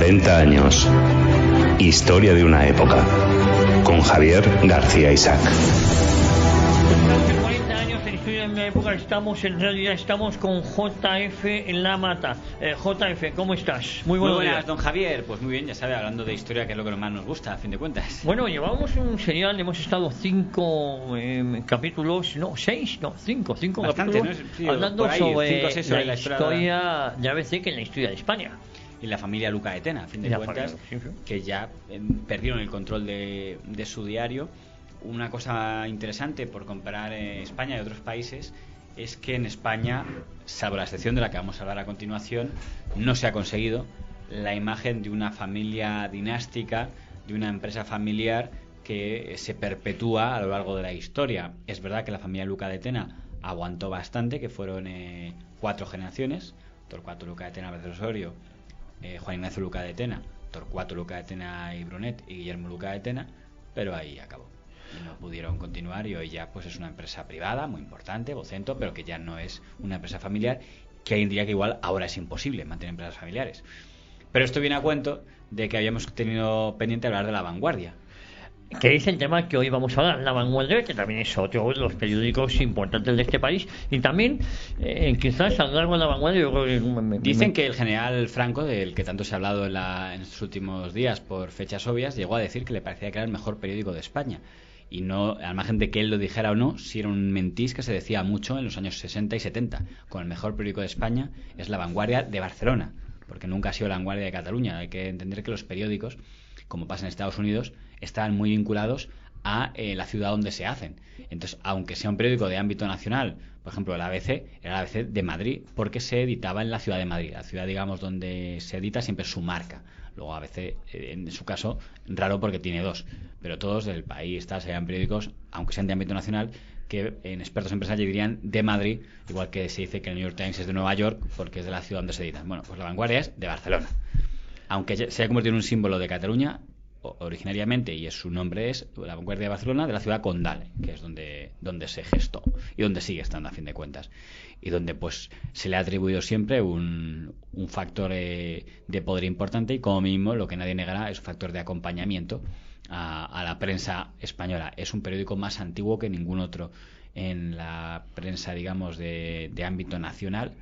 40 años. Historia de una época. Con Javier García Isaac. 40 años en Historia de una época. En realidad estamos con JF en La Mata. JF, ¿cómo estás? Muy buenas, don Javier. Pues muy bien, ya sabe, hablando de historia, que es lo que más nos gusta, a fin de cuentas. Bueno, llevamos un serial, hemos estado 5 capítulos, no, 6, no, 5 Bastante, capítulos, ¿no? Sí, hablando ahí, sobre 5 o 6 la historia de ABC, que es la historia de España. Y la familia Luca de Tena, a fin de cuentas, que ya perdieron el control de su diario. Una cosa interesante por comparar España y otros países es que en España, salvo la excepción de la que vamos a hablar a continuación, no se ha conseguido la imagen de una familia dinástica, de una empresa familiar que se perpetúa a lo largo de la historia. Es verdad que la familia Luca de Tena aguantó bastante, que fueron 4 generaciones: Torcuato Luca de Tena, Álvarez Osorio, Juan Ignacio Luca de Tena, Torcuato Luca de Tena y Brunet, y Guillermo Luca de Tena, pero ahí acabó. No pudieron continuar y hoy ya pues es una empresa privada muy importante, Vocento, pero que ya no es una empresa familiar, que hay un día que igual ahora es imposible mantener empresas familiares. Pero esto viene a cuento de que habíamos tenido pendiente hablar de La Vanguardia, Que es el tema que hoy vamos a hablar. La Vanguardia, que también es otro de los periódicos importantes de este país, y también quizás a lo largo de La Vanguardia yo creo que dicen que el general Franco, del que tanto se ha hablado en estos últimos días por fechas obvias, llegó a decir que le parecía que era el mejor periódico de España. Y no, al margen de que él lo dijera o no, si era un mentís que se decía mucho en los años 60 y 70. Con el mejor periódico de España es La Vanguardia de Barcelona, porque nunca ha sido La Vanguardia de Cataluña. Hay que entender que los periódicos, como pasa en Estados Unidos, estaban muy vinculados a la ciudad donde se hacen. Entonces, aunque sea un periódico de ámbito nacional, por ejemplo el ABC, era el ABC de Madrid, porque se editaba en la ciudad de Madrid. La ciudad, digamos, donde se edita siempre es su marca. Luego ABC, en su caso, raro porque tiene 2, pero todos del país, serían periódicos, aunque sean de ámbito nacional, que en expertos empresarios dirían de Madrid, igual que se dice que el New York Times es de Nueva York porque es de la ciudad donde se editan. Bueno, pues La Vanguardia es de Barcelona. Aunque se haya convertido en un símbolo de Cataluña originariamente, y su nombre es La Vanguardia de Barcelona, de la ciudad condal, que es donde se gestó y donde sigue estando a fin de cuentas, y donde pues se le ha atribuido siempre un factor de poder importante, y como mínimo lo que nadie negará es un factor de acompañamiento a la prensa española. Es un periódico más antiguo que ningún otro en la prensa, digamos, de ámbito nacional.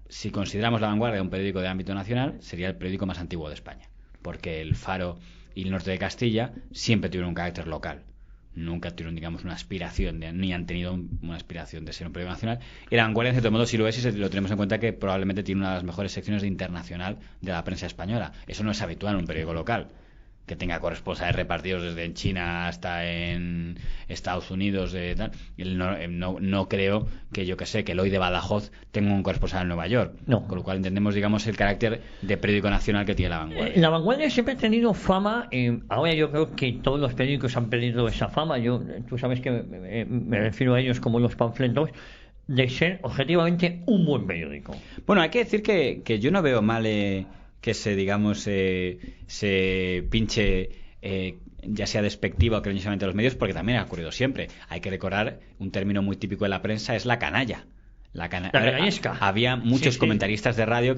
Si consideramos La Vanguardia un periódico de ámbito nacional, sería el periódico más antiguo de España, porque El Faro y El Norte de Castilla siempre tuvieron un carácter local. Nunca tuvieron, digamos, una aspiración, ni han tenido una aspiración de ser un periódico nacional. Y La Vanguardia, en cierto modo, sí lo es, y lo tenemos en cuenta que probablemente tiene una de las mejores secciones de internacional de la prensa española. Eso no es habitual en un periódico local, que tenga corresponsales repartidos desde China hasta en Estados Unidos, tal. No creo que, yo que sé, que el Hoy de Badajoz tenga un corresponsal en Nueva York. No. Con lo cual entendemos, digamos, el carácter de periódico nacional que tiene La Vanguardia. La Vanguardia siempre ha tenido fama, ahora yo creo que todos los periódicos han perdido esa fama. Tú sabes que me refiero a ellos como los panfletos, de ser objetivamente un buen periódico. Bueno, hay que decir que yo no veo mal que se, digamos, se pinche, ya sea despectiva o cariñosamente a los medios, porque también ha ocurrido siempre. Hay que recordar un término muy típico de la prensa: es la canalla. La canallesca. Había muchos comentaristas de radio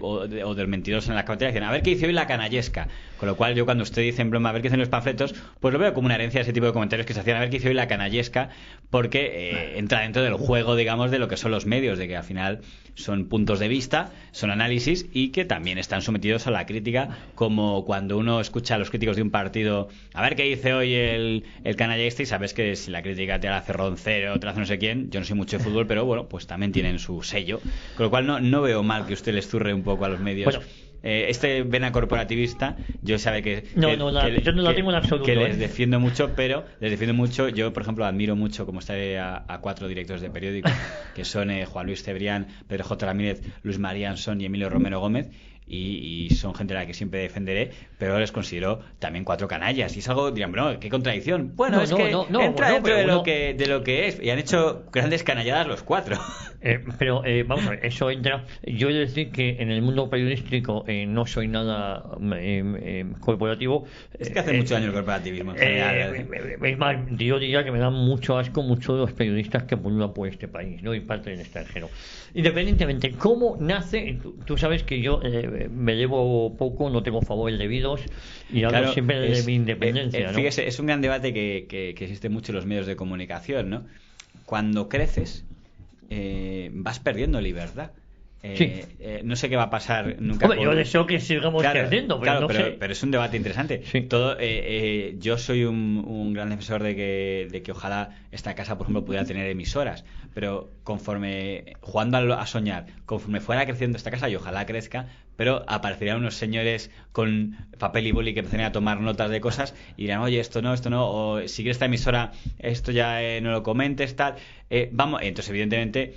o del mentiroso en la cafetería que decían: a ver qué dice hoy la canallesca. Con lo cual, yo cuando usted dice en broma a ver qué dicen los panfletos, pues lo veo como una herencia de ese tipo de comentarios que se hacían: a ver qué dice hoy la canallesca, porque entra dentro del juego, digamos, de lo que son los medios, de que al final son puntos de vista, son análisis, y que también están sometidos a la crítica, como cuando uno escucha a los críticos de un partido: a ver qué dice hoy el canallista, y sabes que si la crítica te la hace Roncero, te la hace no sé quién. Yo no soy mucho de fútbol, pero bueno, pues también tienen su sello, con lo cual no veo mal que usted les zurre un poco a los medios. Bueno, este vena corporativista, yo sabe que yo no la tengo en absoluto, que les defiendo mucho, pero les defiendo mucho. Yo, por ejemplo, admiro mucho, como está, a 4 directores de periódico, que son Juan Luis Cebrián, Pedro J. Ramírez, Luis María Ansón y Emilio Romero Gómez, y son gente a la que siempre defenderé, pero les considero también 4 canallas, y es algo, dirán, bueno, qué contradicción. Bueno, entra dentro de lo que es, y han hecho grandes canalladas los 4. Pero vamos a ver, eso entra. Yo he de decir que en el mundo periodístico no soy nada corporativo. Es que hace mucho daño el corporativismo en general. Es más, yo diría que me dan mucho asco muchos de los periodistas que pululan por este país, ¿no? Y parte del extranjero. Independientemente, ¿cómo nace? Tú sabes que yo me llevo poco, no tengo favores debidos y hablo siempre de mi independencia, ¿no? Fíjese, es un gran debate que existe mucho en los medios de comunicación, ¿no? Cuando creces, vas perdiendo libertad. No sé qué va a pasar nunca. Hombre, yo deseo que sigamos creciendo, pero no sé. Pero es un debate interesante. Sí. Yo soy un gran defensor de que ojalá esta casa, por ejemplo, pudiera tener emisoras, pero conforme, jugando a soñar, conforme fuera creciendo esta casa, y ojalá crezca, pero aparecerían unos señores con papel y boli que empezarían a tomar notas de cosas y dirán, oye, esto no, o si quieres esta emisora, esto ya no lo comentes, tal. Entonces, evidentemente,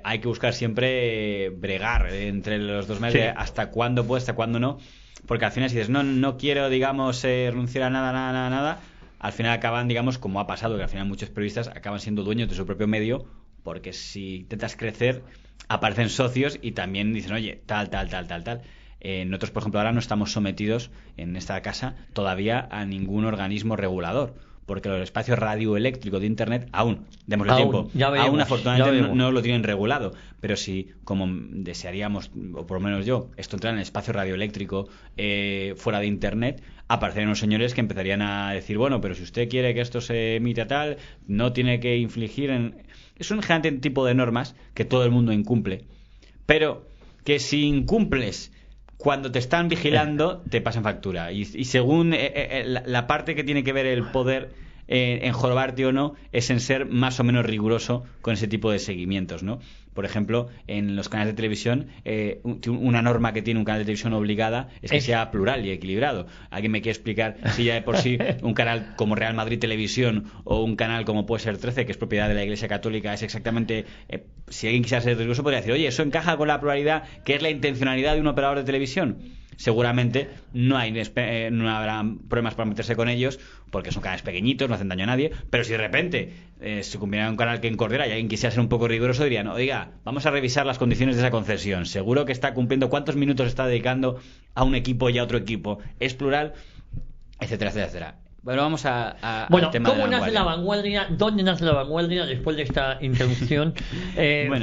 hay que buscar siempre bregar entre los dos meses, de hasta cuándo puede, hasta cuándo no, porque al final si dices no quiero, digamos, renunciar a nada, al final acaban, digamos, como ha pasado, que al final muchos periodistas acaban siendo dueños de su propio medio, porque si intentas crecer aparecen socios y también dicen, oye, tal. Nosotros, por ejemplo, ahora no estamos sometidos en esta casa todavía a ningún organismo regulador, porque los espacios radioeléctricos de Internet aún, démosle tiempo, aún afortunadamente no lo tienen regulado, pero si, como desearíamos, o por lo menos yo, esto entrara en el espacio radioeléctrico fuera de Internet, aparecerían unos señores que empezarían a decir, bueno, pero si usted quiere que esto se emita tal, no tiene que infligir en... Es un generante tipo de normas que todo el mundo incumple, pero que si incumples cuando te están vigilando, te pasan factura. Y según la parte que tiene que ver el poder en jorobarte o no, es en ser más o menos riguroso con ese tipo de seguimientos, ¿no? Por ejemplo, en los canales de televisión, una norma que tiene un canal de televisión obligada es que sea plural y equilibrado. ¿Alguien me quiere explicar si ya de por sí un canal como Real Madrid Televisión o un canal como puede ser 13, que es propiedad de la Iglesia Católica, es exactamente... si alguien quisiera ser riguroso, podría decir, oye, eso encaja con la pluralidad, que es la intencionalidad de un operador de televisión. Seguramente no habrá problemas para meterse con ellos, porque son canales pequeñitos, no hacen daño a nadie, pero si de repente se conviene un canal que en Cordera y alguien quisiera ser un poco riguroso, dirían, oiga, vamos a revisar las condiciones de esa concesión, seguro que está cumpliendo, cuántos minutos está dedicando a un equipo y a otro equipo, es plural, etcétera. Bueno, vamos al tema ¿cómo de nace la vanguardia? ¿Dónde nace la vanguardia después de esta introducción?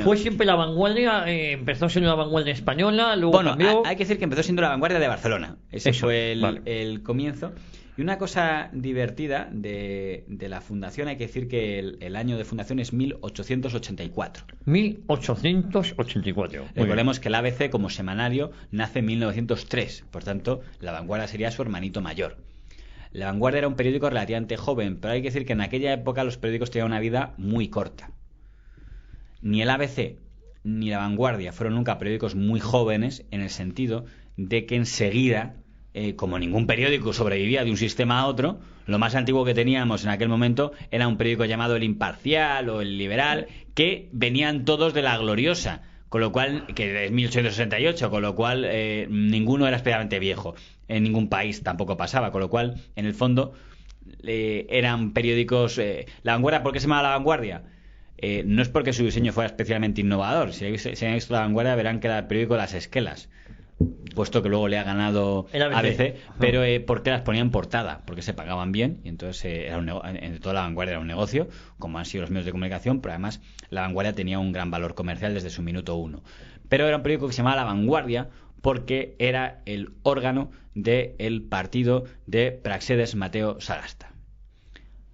¿Fue siempre la vanguardia? ¿Empezó siendo la vanguardia española? Luego cambió. Hay que decir que empezó siendo la vanguardia de Barcelona. Ese fue el comienzo. Y una cosa divertida de la fundación, hay que decir que el año de fundación es 1884. 1884. Recordemos que el ABC como semanario nace en 1903. Por tanto, la vanguardia sería su hermanito mayor. La Vanguardia era un periódico relativamente joven, pero hay que decir que en aquella época los periódicos tenían una vida muy corta. Ni el ABC ni La Vanguardia fueron nunca periódicos muy jóvenes, en el sentido de que enseguida, como ningún periódico sobrevivía de un sistema a otro, lo más antiguo que teníamos en aquel momento era un periódico llamado El Imparcial o El Liberal, que venían todos de La Gloriosa, con lo cual, que es 1868, con lo cual ninguno era especialmente viejo. En ningún país tampoco pasaba, con lo cual, en el fondo, eran periódicos... La Vanguardia, ¿por qué se llama La Vanguardia? No es porque su diseño fuera especialmente innovador. Si han visto La Vanguardia, verán que era el periódico de las esquelas, puesto que luego le ha ganado ABC, pero porque las ponían en portada, porque se pagaban bien, y entonces en toda La Vanguardia era un negocio, como han sido los medios de comunicación, pero además La Vanguardia tenía un gran valor comercial desde su minuto uno. Pero era un periódico que se llamaba La Vanguardia porque era el órgano del partido de Praxedes Mateo Sagasta.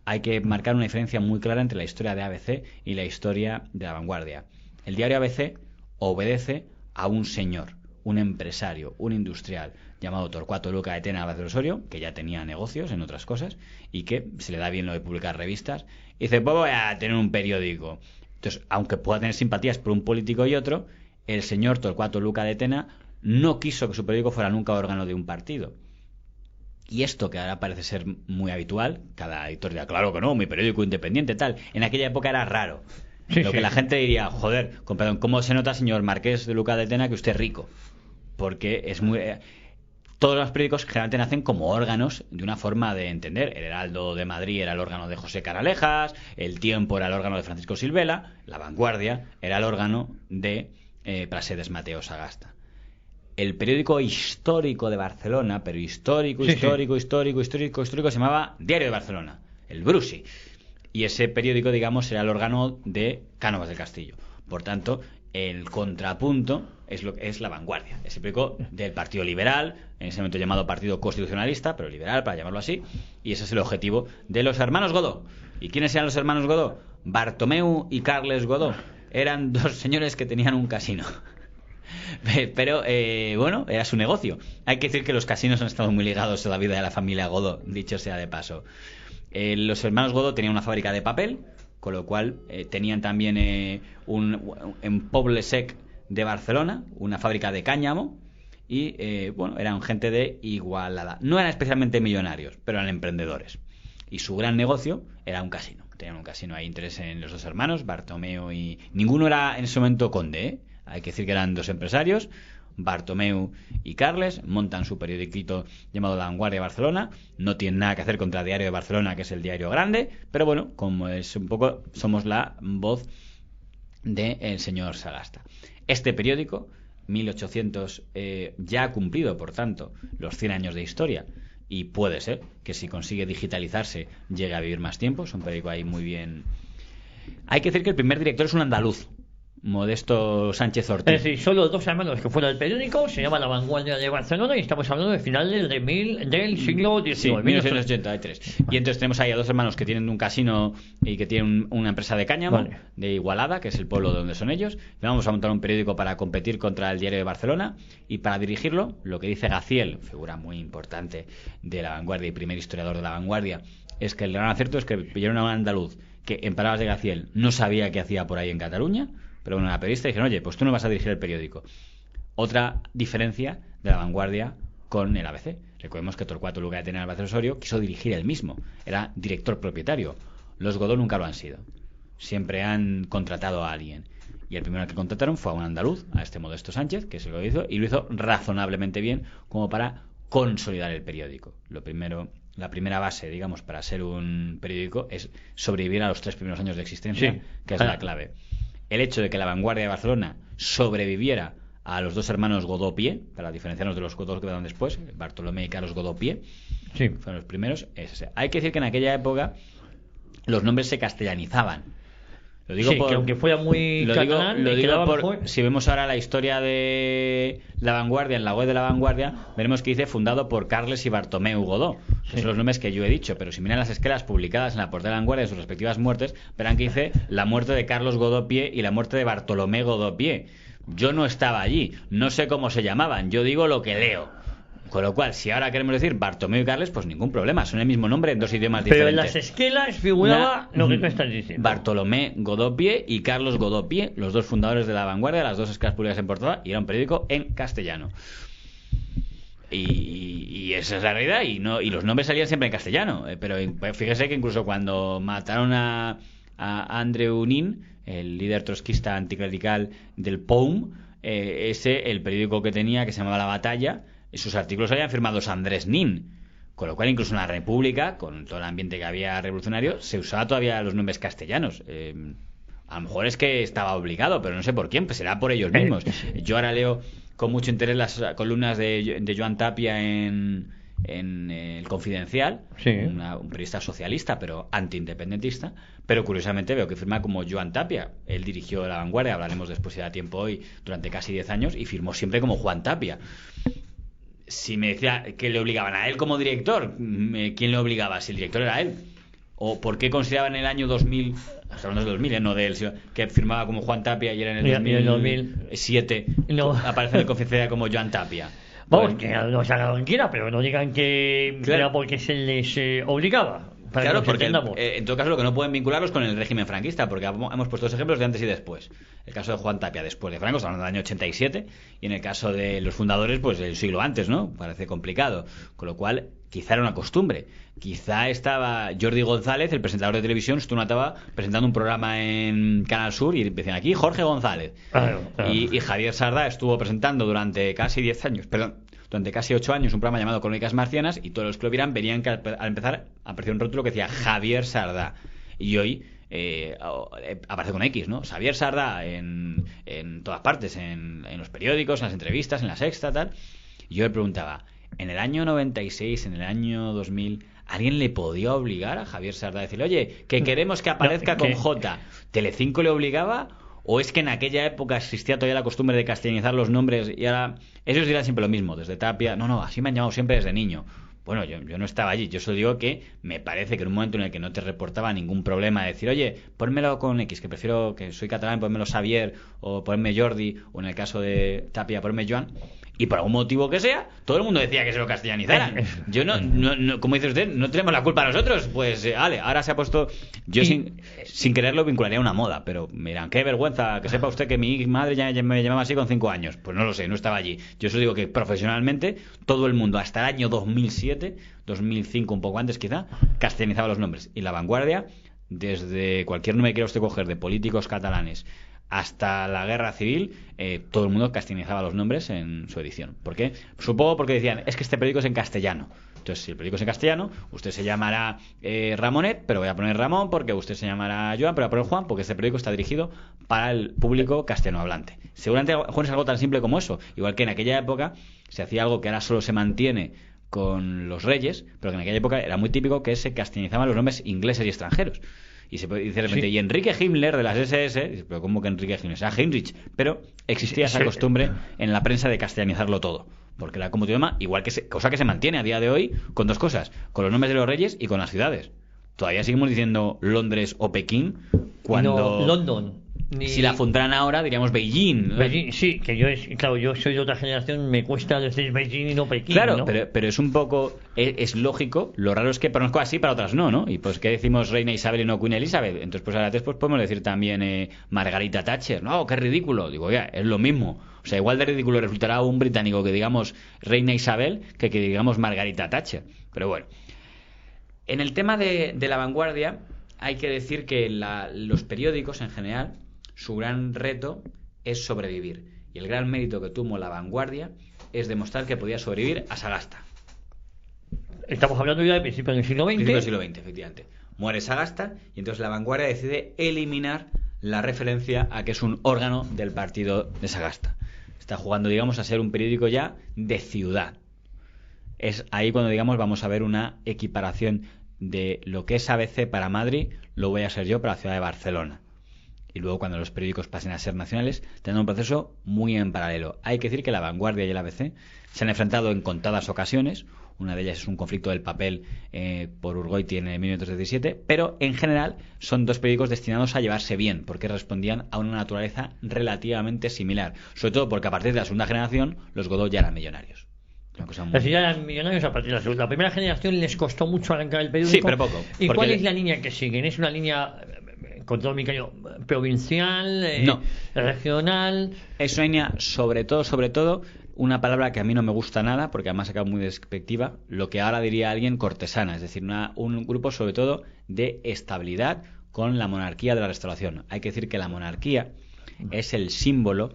Hay que marcar una diferencia muy clara entre la historia de ABC y la historia de La Vanguardia. El diario ABC obedece a un señor, un empresario, un industrial llamado Torcuato Luca de Tena Álvarez Osorio, que ya tenía negocios en otras cosas y que se le da bien lo de publicar revistas, y dice, pues voy a tener un periódico. Entonces, aunque pueda tener simpatías por un político y otro, el señor Torcuato Luca de Tena no quiso que su periódico fuera nunca órgano de un partido. Y esto, que ahora parece ser muy habitual, cada editor dirá, claro que no, mi periódico independiente, tal, en aquella época era raro. Que la gente diría, joder, con perdón, ¿cómo se nota, señor Marqués de Luca de Tena, que usted es rico? Porque es muy... todos los periódicos generalmente nacen como órganos de una forma de entender. El Heraldo de Madrid era el órgano de José Canalejas, El Tiempo era el órgano de Francisco Silvela, La Vanguardia era el órgano de Praxedes Mateo Sagasta. El periódico histórico de Barcelona, pero histórico, se llamaba Diario de Barcelona, el Brusi. Y ese periódico, digamos, era el órgano de Cánovas del Castillo. Por tanto, el contrapunto es La Vanguardia. Es el periódico del Partido Liberal, en ese momento llamado Partido Constitucionalista, pero liberal, para llamarlo así, y ese es el objetivo de los hermanos Godó. ¿Y quiénes eran los hermanos Godó? Bartomeu y Carles Godó. Eran dos señores que tenían un casino. Pero, bueno, era su negocio. Hay que decir que los casinos han estado muy ligados a la vida de la familia Godó, dicho sea de paso. Los hermanos Godó tenían una fábrica de papel, con lo cual tenían también en Poble Sec de Barcelona una fábrica de cáñamo y, bueno, eran gente de Igualada. No eran especialmente millonarios, pero eran emprendedores. Y su gran negocio era un casino. Tenían un casino, hay interés en los dos hermanos, Bartomeu y... Ninguno era en ese momento conde, ¿eh? Hay que decir que eran dos empresarios, Bartomeu y Carles, montan su periodiquito llamado La Vanguardia de Barcelona. No tienen nada que hacer contra el Diario de Barcelona, que es el diario grande, pero bueno, como es un poco, somos la voz del señor Sagasta. Este periódico, 1800, ya ha cumplido, por tanto, los 100 años de historia, y puede ser que si consigue digitalizarse llegue a vivir más tiempo. Es un periódico ahí muy bien. Hay que decir que el primer director es un andaluz, Modesto Sánchez Ortiz. Es decir, solo dos hermanos que fueron del periódico, se llama La Vanguardia de Barcelona y estamos hablando de finales del siglo XIX. Sí, 1983. Y entonces tenemos ahí a dos hermanos que tienen un casino y que tienen una empresa de cáñamo, vale, de Igualada, que es el pueblo donde son ellos. Le vamos a montar un periódico para competir contra el Diario de Barcelona, y para dirigirlo, lo que dice Gaziel, figura muy importante de La Vanguardia y primer historiador de La Vanguardia, es que el gran acierto es que pillaron a un andaluz que, en palabras de Gaziel, no sabía qué hacía por ahí en Cataluña. Pero bueno, la periodista dijeron, oye, pues tú no vas a dirigir el periódico. Otra diferencia de La Vanguardia con el ABC. Recordemos que Torcuato Luca de Tena Álvarez Osorio quiso dirigir él mismo. Era director propietario. Los Godó nunca lo han sido. Siempre han contratado a alguien. Y el primero que contrataron fue a un andaluz, a este Modesto Sánchez, que se lo hizo, y lo hizo razonablemente bien como para consolidar el periódico. Lo primero... La primera base, digamos, para ser un periódico es sobrevivir a los 3 primeros años de existencia, sí, que es la clave. El hecho de que La Vanguardia de Barcelona sobreviviera a los dos hermanos Godó-Pie, para diferenciarnos de los Godó que quedaron después, Bartolomé y Carlos Godó-Pie, sí, fueron los primeros. Hay que decir que en aquella época los nombres se castellanizaban. Lo digo, sí, que aunque fuera muy catalán, lo digo por, si vemos ahora la historia de La Vanguardia, en la web de La Vanguardia, veremos que dice fundado por Carles y Bartomeu Godó. Sí. Son los nombres que yo he dicho, pero si miran las esquelas publicadas en la portada de La Vanguardia de sus respectivas muertes, verán que dice la muerte de Carlos Godó-Pie y la muerte de Bartolomé Godó-Pie. Yo no estaba allí, no sé cómo se llamaban, yo digo lo que leo. Con lo cual, si ahora queremos decir Bartomeu y Carles, pues ningún problema, son el mismo nombre en dos idiomas diferentes. Pero en las esquelas figuraba lo que tú estás diciendo. Bartolomé Godó-Pie y Carlos Godó-Pie, los dos fundadores de La Vanguardia, las dos esquelas publicadas en portada, y era un periódico en castellano. Y esa es la realidad, y los nombres salían siempre en castellano. Pero fíjese que incluso cuando mataron a Andreu Nin, el líder trotskista anticlerical del POUM, el periódico que tenía, que se llamaba La Batalla, sus artículos habían firmados Andrés Nin, con lo cual incluso en la República, con todo el ambiente que había revolucionario, se usaba todavía los nombres castellanos. A lo mejor es que estaba obligado, pero no sé por quién, pues será por ellos mismos. Yo ahora leo con mucho interés las columnas de Joan Tapia en El Confidencial, sí, un periodista socialista pero antiindependentista, pero curiosamente veo que firma como Joan Tapia. Él dirigió La Vanguardia, hablaremos después si da tiempo hoy, durante casi 10 años, y firmó siempre como Juan Tapia. Si me decía que le obligaban a él como director, ¿quién le obligaba? Si el director era él. ¿O por qué consideraban en el año 2000, hablando del 2000, no de él, que firmaba como Juan Tapia y era en el 2007, no, aparece en el Confidencial como Joan Tapia? Vamos, que no se haga quien quiera, pero no digan que claro, era porque se les obligaba. Claro, porque en todo caso lo que no pueden vincularlos con el régimen franquista, porque hemos puesto dos ejemplos de antes y después. El caso de Juan Tapia después de Franco, estamos hablando del año 87, y en el caso de los fundadores, pues el siglo antes, ¿no? Parece complicado. Con lo cual, quizá era una costumbre. Quizá estaba Jordi González, el presentador de televisión, estaba presentando un programa en Canal Sur y decían aquí Jorge González. Claro. Y Javier Sardá estuvo presentando durante casi 10 años, durante casi 8 años un programa llamado Crónicas Marcianas, y todos los que lo vieran verían que al empezar apareció un rótulo que decía Javier Sardá, y hoy aparece con X, ¿no? Javier Sardá en todas partes, en los periódicos, en las entrevistas, en La Sexta, tal. Y yo le preguntaba, en el año 96, en el año 2000, ¿alguien le podía obligar a Javier Sardá a decirle, oye, que queremos que aparezca con J? ¿Telecinco le obligaba? ¿O es que en aquella época existía todavía la costumbre de castellanizar los nombres y ahora ellos dirán siempre lo mismo, desde Tapia? No, así me han llamado siempre desde niño. Bueno, yo no estaba allí. Yo solo digo que me parece que en un momento en el que no te reportaba ningún problema de decir, oye, pónmelo con X, que prefiero, que soy catalán, pónmelo Xavier, o ponme Jordi, o en el caso de Tapia, ponme Joan, y por algún motivo que sea, todo el mundo decía que se lo castellanizaran. Yo no, como dice usted, no tenemos la culpa nosotros. Pues, vale, ahora se ha puesto... Yo sin quererlo vincularía a una moda, pero miran, qué vergüenza, que sepa usted que mi madre ya me llamaba así con 5 años. Pues no lo sé, no estaba allí. Yo solo digo que profesionalmente todo el mundo, hasta el año 2007, 2005, un poco antes quizá, castellanizaba los nombres. Y La Vanguardia, desde cualquier nombre que quiera usted coger de políticos catalanes hasta la guerra civil, todo el mundo castellanizaba los nombres en su edición. ¿Por qué? Supongo porque decían, es que este periódico es en castellano. Entonces, si el periódico es en castellano, usted se llamará Ramonet, pero voy a poner Ramón, porque usted se llamará Joan, pero voy a poner Juan, porque este periódico está dirigido para el público castellanohablante. Seguramente es algo tan simple como eso. Igual que en aquella época se hacía algo que ahora solo se mantiene con los reyes, pero que en aquella época era muy típico, que se castellanizaban los nombres ingleses y extranjeros. Y se puede decir de repente, y Enrique Himmler de las SS, pero ¿cómo que Enrique Himmler? O sea, Heinrich. Pero existía esa costumbre en la prensa de castellanizarlo todo. Porque era como tu idioma, igual que cosa que se mantiene a día de hoy con dos cosas, con los nombres de los reyes y con las ciudades. Todavía seguimos diciendo Londres o Pekín cuando... No, London. Si la fundaran ahora diríamos Beijing, ¿no? Beijing, sí, que yo soy de otra generación, me cuesta decir Beijing y no Pekín. Claro, ¿no? pero es un poco, es lógico. Lo raro es que para unas cosas sí, para otras no. Y pues que decimos Reina Isabel y no Queen Elizabeth. Entonces pues ahora después podemos decir también Margarita Thatcher. No, qué ridículo. Digo, ya, es lo mismo. O sea, igual de ridículo resultará a un británico que digamos Reina Isabel que digamos Margarita Thatcher. Pero bueno, en el tema de La Vanguardia hay que decir que los periódicos en general, su gran reto es sobrevivir. Y el gran mérito que tuvo La Vanguardia es demostrar que podía sobrevivir a Sagasta. Estamos hablando ya de principios del siglo XX. Principios del siglo XX, efectivamente. Muere Sagasta y entonces La Vanguardia decide eliminar la referencia a que es un órgano del partido de Sagasta. Está jugando, digamos, a ser un periódico ya de ciudad. Es ahí cuando, digamos, vamos a ver una equiparación de lo que es ABC para Madrid, lo voy a ser yo para la ciudad de Barcelona. Y luego cuando los periódicos pasen a ser nacionales tendrán un proceso muy en paralelo. Hay que decir que La Vanguardia y el ABC se han enfrentado en contadas ocasiones. Una de ellas es un conflicto del papel por Urgoiti en 1917, pero en general son dos periódicos destinados a llevarse bien, porque respondían a una naturaleza relativamente similar, sobre todo porque a partir de la segunda generación los Godó ya eran millonarios. Así ya eran millonarios a partir de la segunda. La primera generación les costó mucho arrancar el periódico. Sí, pero poco. ¿Y cuál es la línea que siguen? ¿Es una línea, con todo mi cariño, provincial, regional? Es una línea, sobre todo, una palabra que a mí no me gusta nada, porque además acaba muy despectiva, lo que ahora diría alguien cortesana, es decir, un grupo sobre todo de estabilidad con la monarquía de la Restauración. Hay que decir que la monarquía es el símbolo,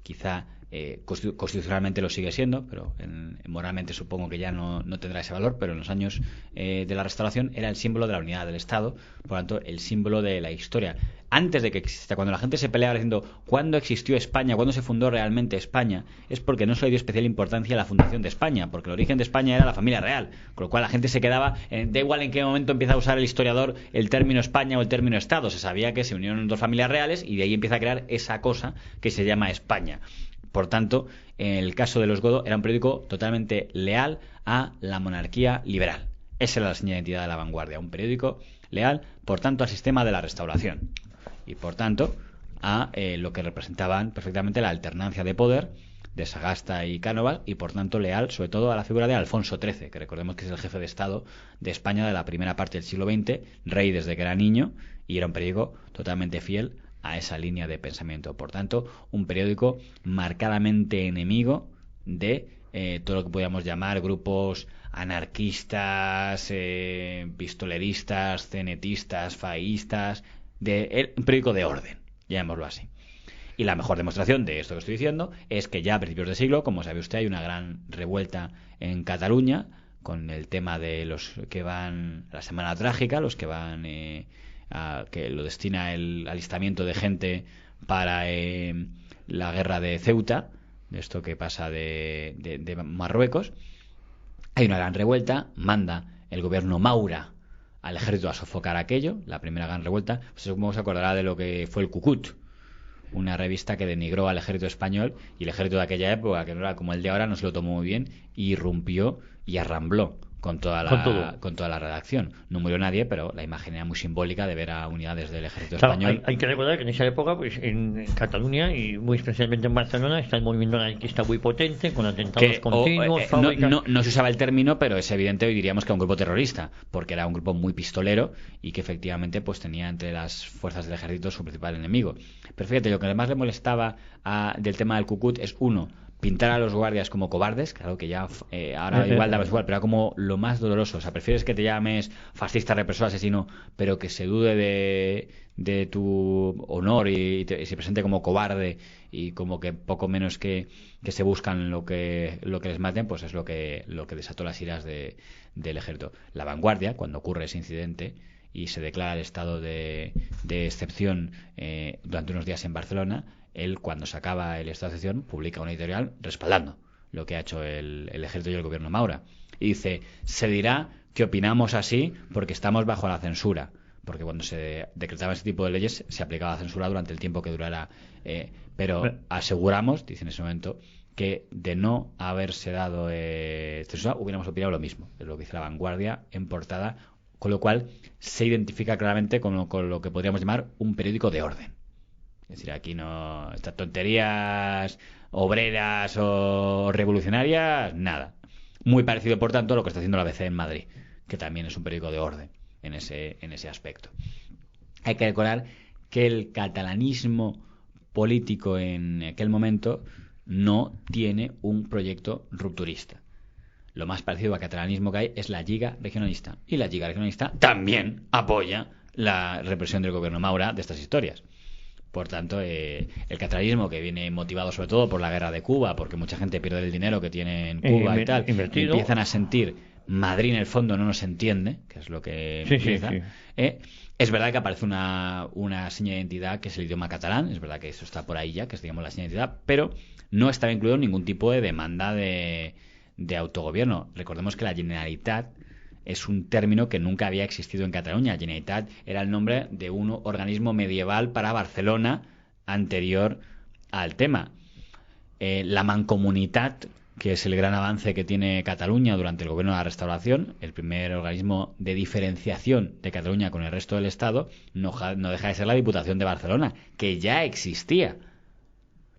quizá constitucionalmente lo sigue siendo, pero moralmente supongo que ya no tendrá ese valor, pero en los años de la Restauración era el símbolo de la unidad del Estado, por lo tanto el símbolo de la historia. Antes de que exista, cuando la gente se peleaba diciendo ¿cuándo existió España? ¿Cuándo se fundó realmente España? Es porque no se le dio especial importancia a la fundación de España, porque el origen de España era la familia real, con lo cual la gente se quedaba, da igual en qué momento empieza a usar el historiador el término España o el término Estado, se sabía que se unieron dos familias reales y de ahí empieza a crear esa cosa que se llama España. Por tanto, en el caso de los Godó era un periódico totalmente leal a la monarquía liberal. Esa era la señal de identidad de La Vanguardia, un periódico leal, por tanto, al sistema de la Restauración y, por tanto, a lo que representaban perfectamente la alternancia de poder de Sagasta y Cánovas y, por tanto, leal sobre todo a la figura de Alfonso XIII, que recordemos que es el jefe de Estado de España de la primera parte del siglo XX, rey desde que era niño, y era un periódico totalmente fiel a esa línea de pensamiento. Por tanto, un periódico marcadamente enemigo de todo lo que podríamos llamar grupos anarquistas, pistoleristas, cenetistas, faístas, un periódico de orden, llamémoslo así. Y la mejor demostración de esto que estoy diciendo es que ya a principios de siglo, como sabe usted, hay una gran revuelta en Cataluña con el tema de los que van a la Semana Trágica, los que van que lo destina el alistamiento de gente para la guerra de Ceuta, de esto que pasa de Marruecos. Hay una gran revuelta, manda el gobierno Maura al ejército a sofocar aquello, la primera gran revuelta. Pues como se acordará de lo que fue el Cucut, una revista que denigró al ejército español, y el ejército de aquella época, que no era como el de ahora, no se lo tomó muy bien y irrumpió y arrambló con toda la redacción. No murió nadie, pero la imagen era muy simbólica de ver a unidades del ejército español. Hay que recordar que en esa época, pues en Cataluña y muy especialmente en Barcelona, está el movimiento anarquista muy potente, con atentados continuos, fábricas. No se usaba el término, pero es evidente, hoy diríamos que era un grupo terrorista, porque era un grupo muy pistolero y que efectivamente pues tenía entre las fuerzas del ejército su principal enemigo. Pero fíjate, lo que más le molestaba del tema del Cu-Cut es, uno, pintar a los guardias como cobardes, claro que ya ahora igual dabas igual, pero era como lo más doloroso. O sea, prefieres que te llames fascista, represor, asesino, pero que se dude de tu honor y se presente como cobarde y como que poco menos que se buscan lo que les maten, pues es lo que desató las iras del ejército. La Vanguardia, cuando ocurre ese incidente y se declara el estado de excepción durante unos días en Barcelona, él, cuando se acaba el estado de excepción, publica una editorial respaldando lo que ha hecho el ejército y el gobierno Maura. Y dice, se dirá que opinamos así porque estamos bajo la censura. Porque cuando se decretaba ese tipo de leyes se aplicaba la censura durante el tiempo que durara. Pero aseguramos, dice en ese momento, que de no haberse dado censura hubiéramos opinado lo mismo. Es lo que dice La Vanguardia en portada, con lo cual se identifica claramente con lo que podríamos llamar un periódico de orden. Es decir, aquí no, estas tonterías obreras o revolucionarias, nada. Muy parecido, por tanto, a lo que está haciendo la ABC en Madrid, que también es un periódico de orden en ese aspecto. Hay que recordar que el catalanismo político en aquel momento no tiene un proyecto rupturista. Lo más parecido al catalanismo que hay es la Lliga Regionalista. Y la Lliga Regionalista también apoya la represión del gobierno Maura de estas historias. Por tanto, el catalanismo, que viene motivado sobre todo por la guerra de Cuba, porque mucha gente pierde el dinero que tiene en Cuba y tal, invertido. Empiezan a sentir Madrid en el fondo no nos entiende, que es lo que empieza. Es verdad que aparece una seña de identidad que es el idioma catalán, es verdad que eso está por ahí ya, que es, digamos, la seña de identidad, pero no estaba incluido ningún tipo de demanda de autogobierno. Recordemos que la Generalitat es un término que nunca había existido en Cataluña. Generalitat era el nombre de un organismo medieval para Barcelona anterior al tema. La Mancomunitat, que es el gran avance que tiene Cataluña durante el gobierno de la Restauración, el primer organismo de diferenciación de Cataluña con el resto del Estado, no deja de ser la Diputación de Barcelona, que ya existía,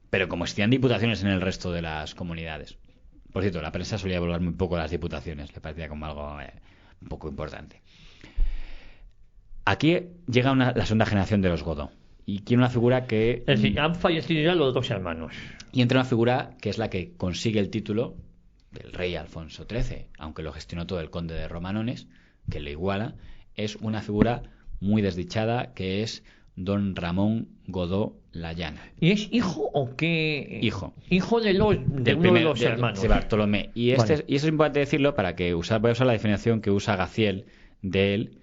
pero como existían diputaciones en el resto de las comunidades. Por cierto, la prensa solía evaluar muy poco las diputaciones, le parecía como algo un poco importante. Aquí llega la segunda generación de los Godó, y quiere una figura que... Es decir, han fallecido ya los dos hermanos. Y entra una figura que es la que consigue el título del rey Alfonso XIII, aunque lo gestionó todo el conde de Romanones, que lo iguala. Es una figura muy desdichada, que es don Ramón Godó Layana. ¿Y es hijo o qué? Hijo. Hijo de uno de los hermanos. De Bartolomé. Y vale. Y eso es importante decirlo para que voy a usar la definición que usa Gaziel de él,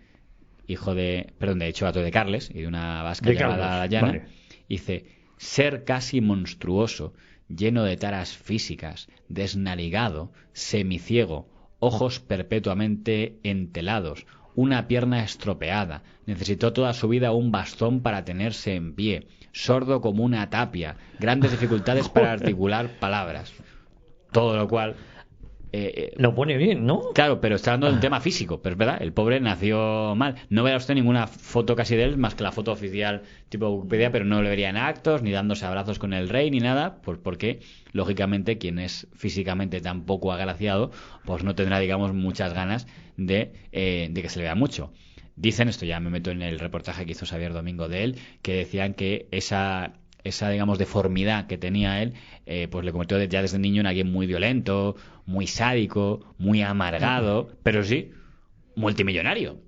hijo de hecho gato de Carles y de una vasca llamada Layana. Vale. Dice: ser casi monstruoso, lleno de taras físicas, desnarigado, semiciego, ojos perpetuamente entelados, una pierna estropeada, necesitó toda su vida un bastón para tenerse en pie, sordo como una tapia, grandes dificultades para articular palabras. Todo lo cual... lo pone bien, ¿no? Claro, pero está hablando del tema físico, pero es verdad, el pobre nació mal. No verá usted ninguna foto casi de él, más que la foto oficial tipo Wikipedia, pero no le vería en actos, ni dándose abrazos con el rey, ni nada, pues porque, lógicamente, quien es físicamente tan poco agraciado, pues no tendrá, digamos, muchas ganas de que se le vea mucho. Dicen, esto ya me meto en el reportaje que hizo Xavier Domingo de él, que decían que esa digamos deformidad que tenía él, pues le convirtió ya desde niño en alguien muy violento, muy sádico, muy amargado, pero sí multimillonario,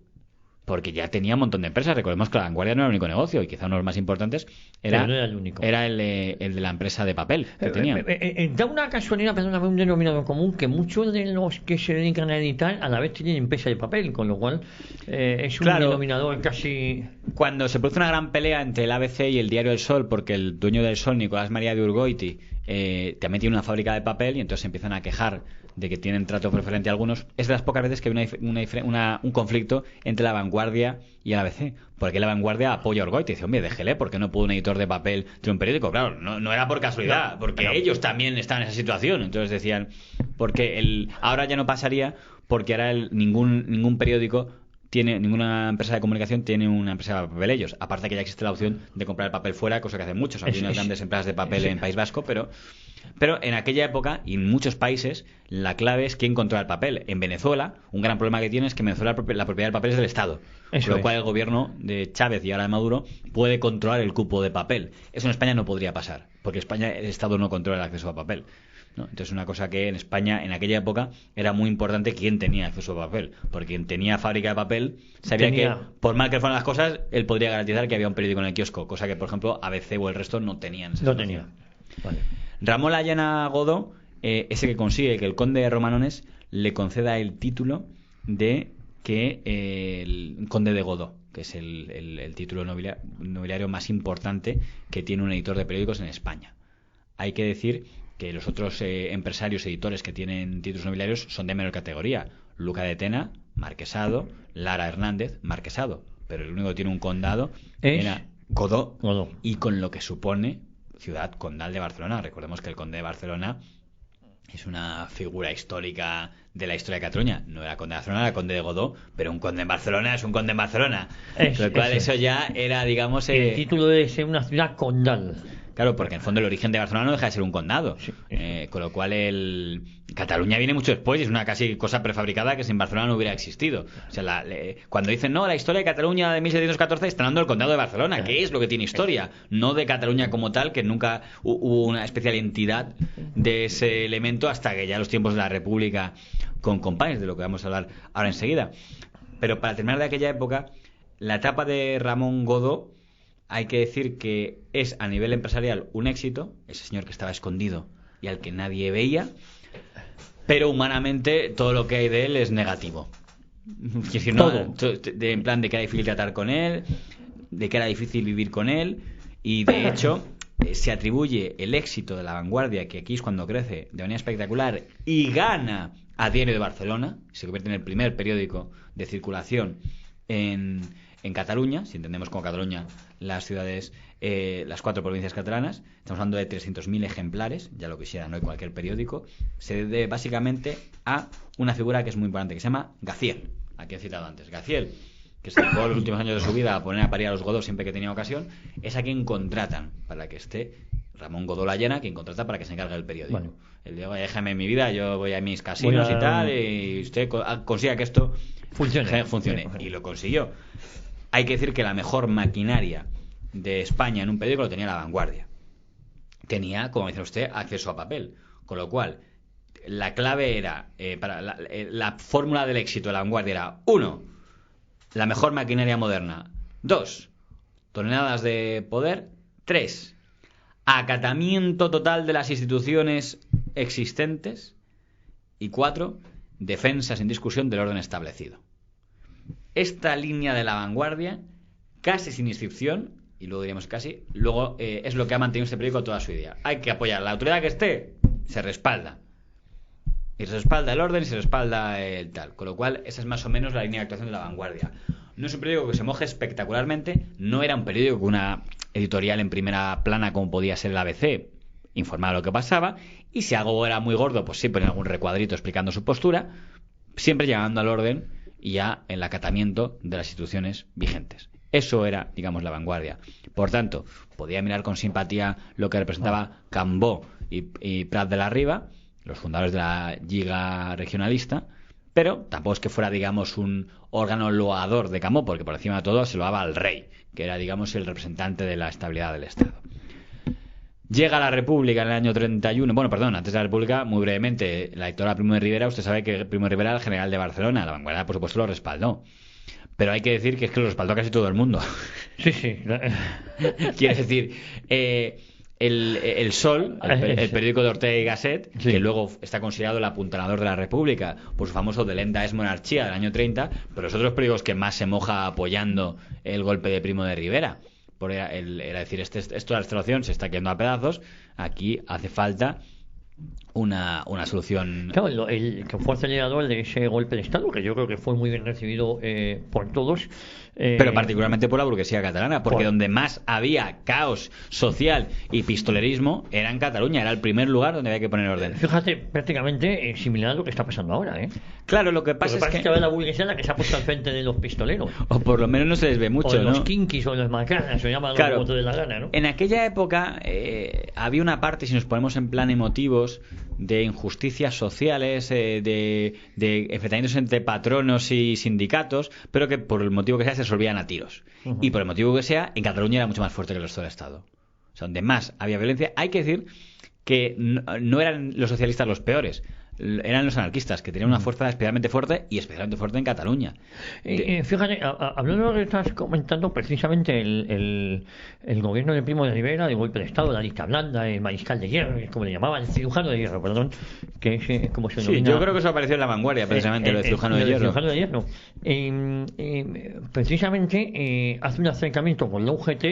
porque ya tenía un montón de empresas. Recordemos que La Vanguardia no era el único negocio, y quizá uno de los más importantes era el único. Era el de la empresa de papel que tenía. Da una casualidad, perdóname, un denominador común, que muchos de los que se dedican a editar a la vez tienen empresa de papel, con lo cual es un denominador casi... Cuando se produce una gran pelea entre el ABC y el Diario El Sol, porque el dueño del Sol, Nicolás María de Urgoiti, también tiene una fábrica de papel, y entonces se empiezan a quejar de que tienen trato preferente a algunos, es de las pocas veces que hay un conflicto entre La Vanguardia y el ABC. Porque La Vanguardia apoya a Orgoite y dice, hombre, déjele, ¿por qué no pudo un editor de papel de un periódico? Claro, no era por casualidad, porque ellos también estaban en esa situación. Entonces decían, porque ahora ya no pasaría, porque ahora ningún periódico ninguna empresa de comunicación tiene una empresa de papel ellos. Aparte que ya existe la opción de comprar el papel fuera, cosa que hacen muchos. Hay unas grandes empresas de papel en País Vasco, pero en aquella época y en muchos países la clave es quién controla el papel. En Venezuela, un gran problema que tiene es que en Venezuela la propiedad del papel es del Estado. Por lo cual el gobierno de Chávez y ahora de Maduro puede controlar el cupo de papel. Eso en España no podría pasar, porque España el Estado no controla el acceso a papel, ¿no? Entonces una cosa que en España en aquella época era muy importante quién tenía acceso a papel, porque quien tenía fábrica de papel sabía que por mal que fueran las cosas él podría garantizar que había un periódico en el kiosco, cosa que por ejemplo ABC o el resto no tenían. No tenía. Vale. Ramón Layana Godó es el que consigue que el conde de Romanones le conceda el título de que el conde de Godó, que es el título nobiliario más importante que tiene un editor de periódicos en España. Hay que decir que los otros empresarios, editores que tienen títulos nobiliarios son de menor categoría. Luca de Tena, marquesado. Lara Hernández, marquesado. Pero el único que tiene un condado era Godó. Y con lo que supone ciudad condal de Barcelona. Recordemos que el conde de Barcelona es una figura histórica de la historia de Cataluña. No era conde de Barcelona, era conde de Godó, pero un conde en Barcelona es un conde en Barcelona. Con lo cual eso ya era, digamos... el título de ser una ciudad condal. Claro, porque en el fondo el origen de Barcelona no deja de ser un condado. Sí. Con lo cual Cataluña viene mucho después y es una casi cosa prefabricada que sin Barcelona no hubiera existido. O sea, cuando dicen, no, la historia de Cataluña de 1714 están hablando del condado de Barcelona, que es lo que tiene historia, no de Cataluña como tal, que nunca hubo una especial entidad de ese elemento hasta que ya los tiempos de la República con compañeros, de lo que vamos a hablar ahora enseguida. Pero para terminar de aquella época, la etapa de Ramón Godó, hay que decir que es a nivel empresarial un éxito, ese señor que estaba escondido y al que nadie veía, pero humanamente todo lo que hay de él es negativo. Es decir, en plan de que era difícil tratar con él, de que era difícil vivir con él, y de hecho se atribuye el éxito de La Vanguardia, que aquí es cuando crece de manera espectacular y gana a Diario de Barcelona, se convierte en el primer periódico de circulación en Cataluña, si entendemos como Cataluña las ciudades, las 4 provincias catalanas. Estamos hablando de 300.000 ejemplares, ya lo quisiera hoy cualquier periódico. Se debe básicamente a una figura que es muy importante, que se llama Gaziel, a quien he citado antes. Gaziel, que se dedicó los últimos años de su vida a poner a parir a los Godó siempre que tenía ocasión, es a quien contratan para que esté Ramón Godó Layana, quien contrata para que se encargue del periódico. Bueno. Él dijo, déjame en mi vida, yo voy a mis casinos y tal, y usted consiga que esto funcione. Y lo consiguió. Hay que decir que la mejor maquinaria de España en un periódico lo tenía La Vanguardia. Tenía, como dice usted, acceso a papel. Con lo cual, la clave era, para la fórmula del éxito de La Vanguardia era, 1, la mejor maquinaria moderna. 2, toneladas de poder. 3, acatamiento total de las instituciones existentes. Y 4, defensa sin discusión del orden establecido. Esta línea de La Vanguardia, casi sin inscripción, y luego diríamos casi, luego es lo que ha mantenido este periódico toda su vida. Hay que apoyar la autoridad que esté, se respalda. Y se respalda el orden y se respalda el tal. Con lo cual, esa es más o menos la línea de actuación de La Vanguardia. No es un periódico que se moje espectacularmente, no era un periódico con una editorial en primera plana como podía ser el ABC, informaba lo que pasaba, y si algo era muy gordo, pues sí, ponía algún recuadrito explicando su postura, siempre llegando al orden y ya el acatamiento de las instituciones vigentes. Eso era, digamos, La Vanguardia. Por tanto, podía mirar con simpatía lo que representaba Cambó y Prat de la Riba, los fundadores de la Lliga Regionalista, pero tampoco es que fuera, digamos, un órgano loador de Cambó, porque por encima de todo se loaba al rey, que era, digamos, el representante de la estabilidad del Estado. Llega la República en el año 31. Bueno, perdón, antes de la República, muy brevemente, la dictadura de Primo de Rivera. Usted sabe que Primo de Rivera era el general de Barcelona. La Vanguardia, por supuesto, lo respaldó. Pero hay que decir que es que lo respaldó casi todo el mundo. Sí, sí. Quiere decir, el Sol, el periódico de Ortega y Gasset, sí, que luego está considerado el apuntalador de la República por su famoso Delenda es monarchía del año 30, pero los otros periódicos que más se moja apoyando el golpe de Primo de Rivera. Era decir, esto de la restauración se está quedando a pedazos, aquí hace falta una solución. Claro, el que fue acelerador de ese golpe de Estado, que yo creo que fue muy bien recibido por todos. Pero particularmente por la burguesía catalana, porque donde más había caos social y pistolerismo era en Cataluña, era el primer lugar donde había que poner orden. Fíjate, prácticamente similar a lo que está pasando ahora, ¿eh? Claro, lo que pasa es que ahora la burguesía es la que se ha puesto al frente de los pistoleros. O por lo menos no se les ve mucho, o de ¿no? los kinkis o de los macanas, se llaman Claro, como de la gana, ¿no? En aquella época había una parte, si nos ponemos en plan emotivos, de injusticias sociales, de enfrentamientos entre patronos y sindicatos, pero que por el motivo que sea se resolvían a tiros. Uh-huh. Y por el motivo que sea, en Cataluña era mucho más fuerte que el resto del Estado. O sea, donde más había violencia. Hay que decir que no eran los socialistas los peores, eran los anarquistas, que tenían una fuerza especialmente fuerte, y especialmente fuerte en Cataluña. Fíjate, hablando de lo que estás comentando, precisamente el gobierno de Primo de Rivera, el golpe de Estado, la lista blanda, el mariscal de hierro, como le llamaban, el cirujano de hierro, perdón, que es como se denomina. Sí, yo creo que eso apareció en La Vanguardia, precisamente, lo de cirujano de hierro. Cirujano de hierro. Precisamente hace un acercamiento con la UGT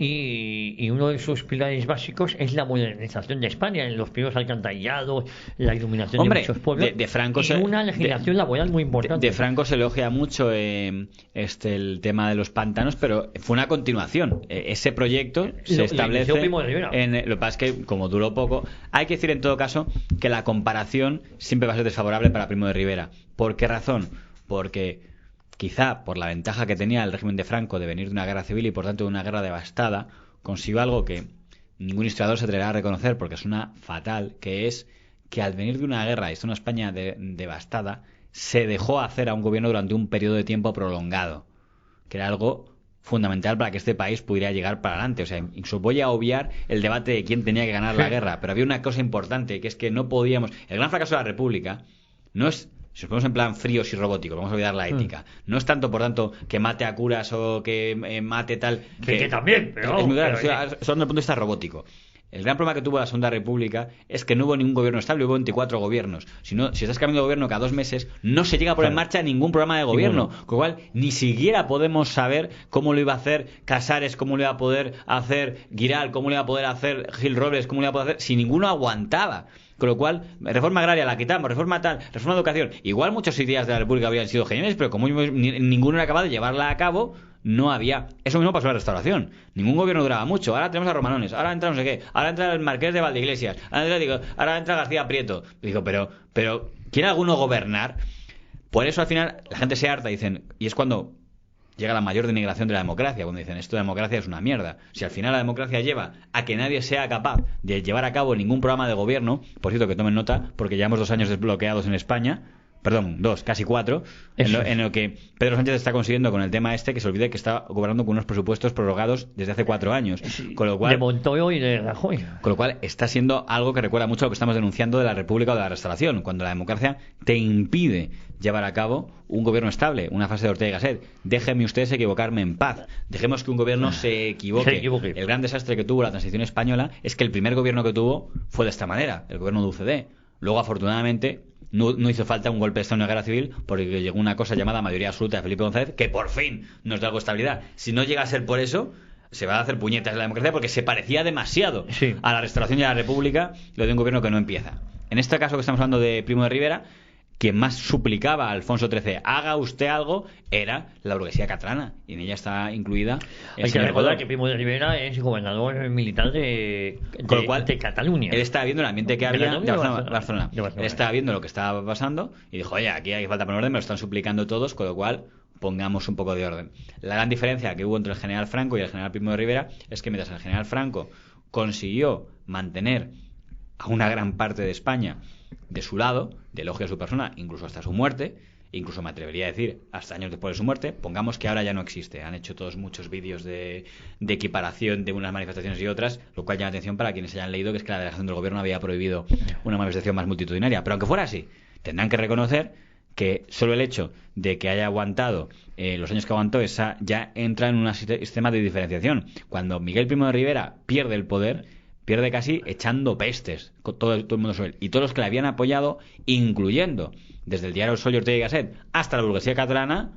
y uno de sus pilares básicos es la modernización de España, en los primeros alcantarillados, la iluminación de muchos pueblos, de Franco y una legislación laboral muy importante. De Franco se elogia mucho el tema de los pantanos, pero fue una continuación. Ese proyecto se establece lo que pasa es que, como duró poco, hay que decir en todo caso que la comparación siempre va a ser desfavorable para Primo de Rivera. ¿Por qué razón? Porque quizá por la ventaja que tenía el régimen de Franco de venir de una guerra civil y por tanto de una guerra devastada, consiguió algo que ningún historiador se atreverá a reconocer porque suena fatal, que es que al venir de una guerra y de una España devastada, se dejó hacer a un gobierno durante un periodo de tiempo prolongado, que era algo fundamental para que este país pudiera llegar para adelante. O sea, incluso voy a obviar el debate de quién tenía que ganar la guerra, pero había una cosa importante, que es que no podíamos... El gran fracaso de la República no es... Si nos ponemos en plan fríos y robóticos, vamos a olvidar la ética. No es tanto, por tanto, que mate a curas o que mate tal... Que también, pero... Es muy claro, solo desde el punto de vista robótico. El gran problema que tuvo la Segunda República es que no hubo ningún gobierno estable, hubo 24 gobiernos. Si estás cambiando de gobierno cada 2 meses, no se llega a poner en marcha ningún programa de gobierno. Con lo cual, ni siquiera podemos saber cómo lo iba a hacer Casares, cómo lo iba a poder hacer Giral, cómo lo iba a poder hacer Gil Robles, cómo lo iba a poder hacer, si ninguno aguantaba. Con lo cual, reforma agraria la quitamos, reforma tal, reforma de educación. Igual muchas ideas de la República habrían sido geniales, pero como ninguno era capaz de llevarla a cabo, no había. Eso mismo pasó en la Restauración. Ningún gobierno duraba mucho. Ahora tenemos a Romanones, ahora entra no sé qué, ahora entra el Marqués de Valdeiglesias, ahora entra García Prieto. Digo, pero ¿quiere alguno gobernar? Por eso al final la gente se harta y dicen, y es cuando llega la mayor denigración de la democracia, cuando dicen esto de democracia es una mierda. Si al final la democracia lleva a que nadie sea capaz de llevar a cabo ningún programa de gobierno, por cierto que tomen nota, porque llevamos 2 años desbloqueados en España, perdón, 2, casi 4, en lo que Pedro Sánchez está consiguiendo con el tema que se olvide que está gobernando con unos presupuestos prorrogados desde hace 4 años. Sí, con lo cual, de Montoyo y de Rajoy. Con lo cual está siendo algo que recuerda mucho a lo que estamos denunciando de la República o de la Restauración, cuando la democracia te impide llevar a cabo un gobierno estable, una fase de Ortega y Gasset. Déjenme ustedes equivocarme en paz. Dejemos que un gobierno se equivoque. El gran desastre que tuvo la transición española es que el primer gobierno que tuvo fue de esta manera, el gobierno de UCD. Luego, afortunadamente, no hizo falta un golpe de Estado en una guerra civil porque llegó una cosa llamada mayoría absoluta de Felipe González que por fin nos da algo de estabilidad. Si no llega a ser por eso, se va a hacer puñetas en la democracia porque se parecía demasiado a la Restauración y a la República lo de un gobierno que no empieza. En este caso que estamos hablando de Primo de Rivera, quien más suplicaba a Alfonso XIII haga usted algo era la burguesía catalana y en ella está incluida hay que recordar que Primo de Rivera es gobernador militar de Cataluña. Él estaba viendo el ambiente que había de Barcelona. Él estaba viendo lo que estaba pasando y dijo, oye, aquí hay falta poner orden, me lo están suplicando todos, con lo cual pongamos un poco de orden. La gran diferencia que hubo entre el general Franco y el general Primo de Rivera es que mientras el general Franco consiguió mantener a una gran parte de España de su lado, de elogio a su persona, incluso hasta su muerte, incluso me atrevería a decir hasta años después de su muerte, pongamos que ahora ya no existe. Han hecho todos muchos vídeos de equiparación de unas manifestaciones y otras, lo cual llama la atención para quienes hayan leído que es que la delegación del gobierno había prohibido una manifestación más multitudinaria. Pero aunque fuera así, tendrán que reconocer que solo el hecho de que haya aguantado los años que aguantó ya entra en un sistema de diferenciación. Cuando Miguel Primo de Rivera pierde el poder, pierde casi echando pestes con todo el mundo sobre él. Y todos los que le habían apoyado, incluyendo desde el diario El Sol y Ortega y Gasset hasta la burguesía catalana,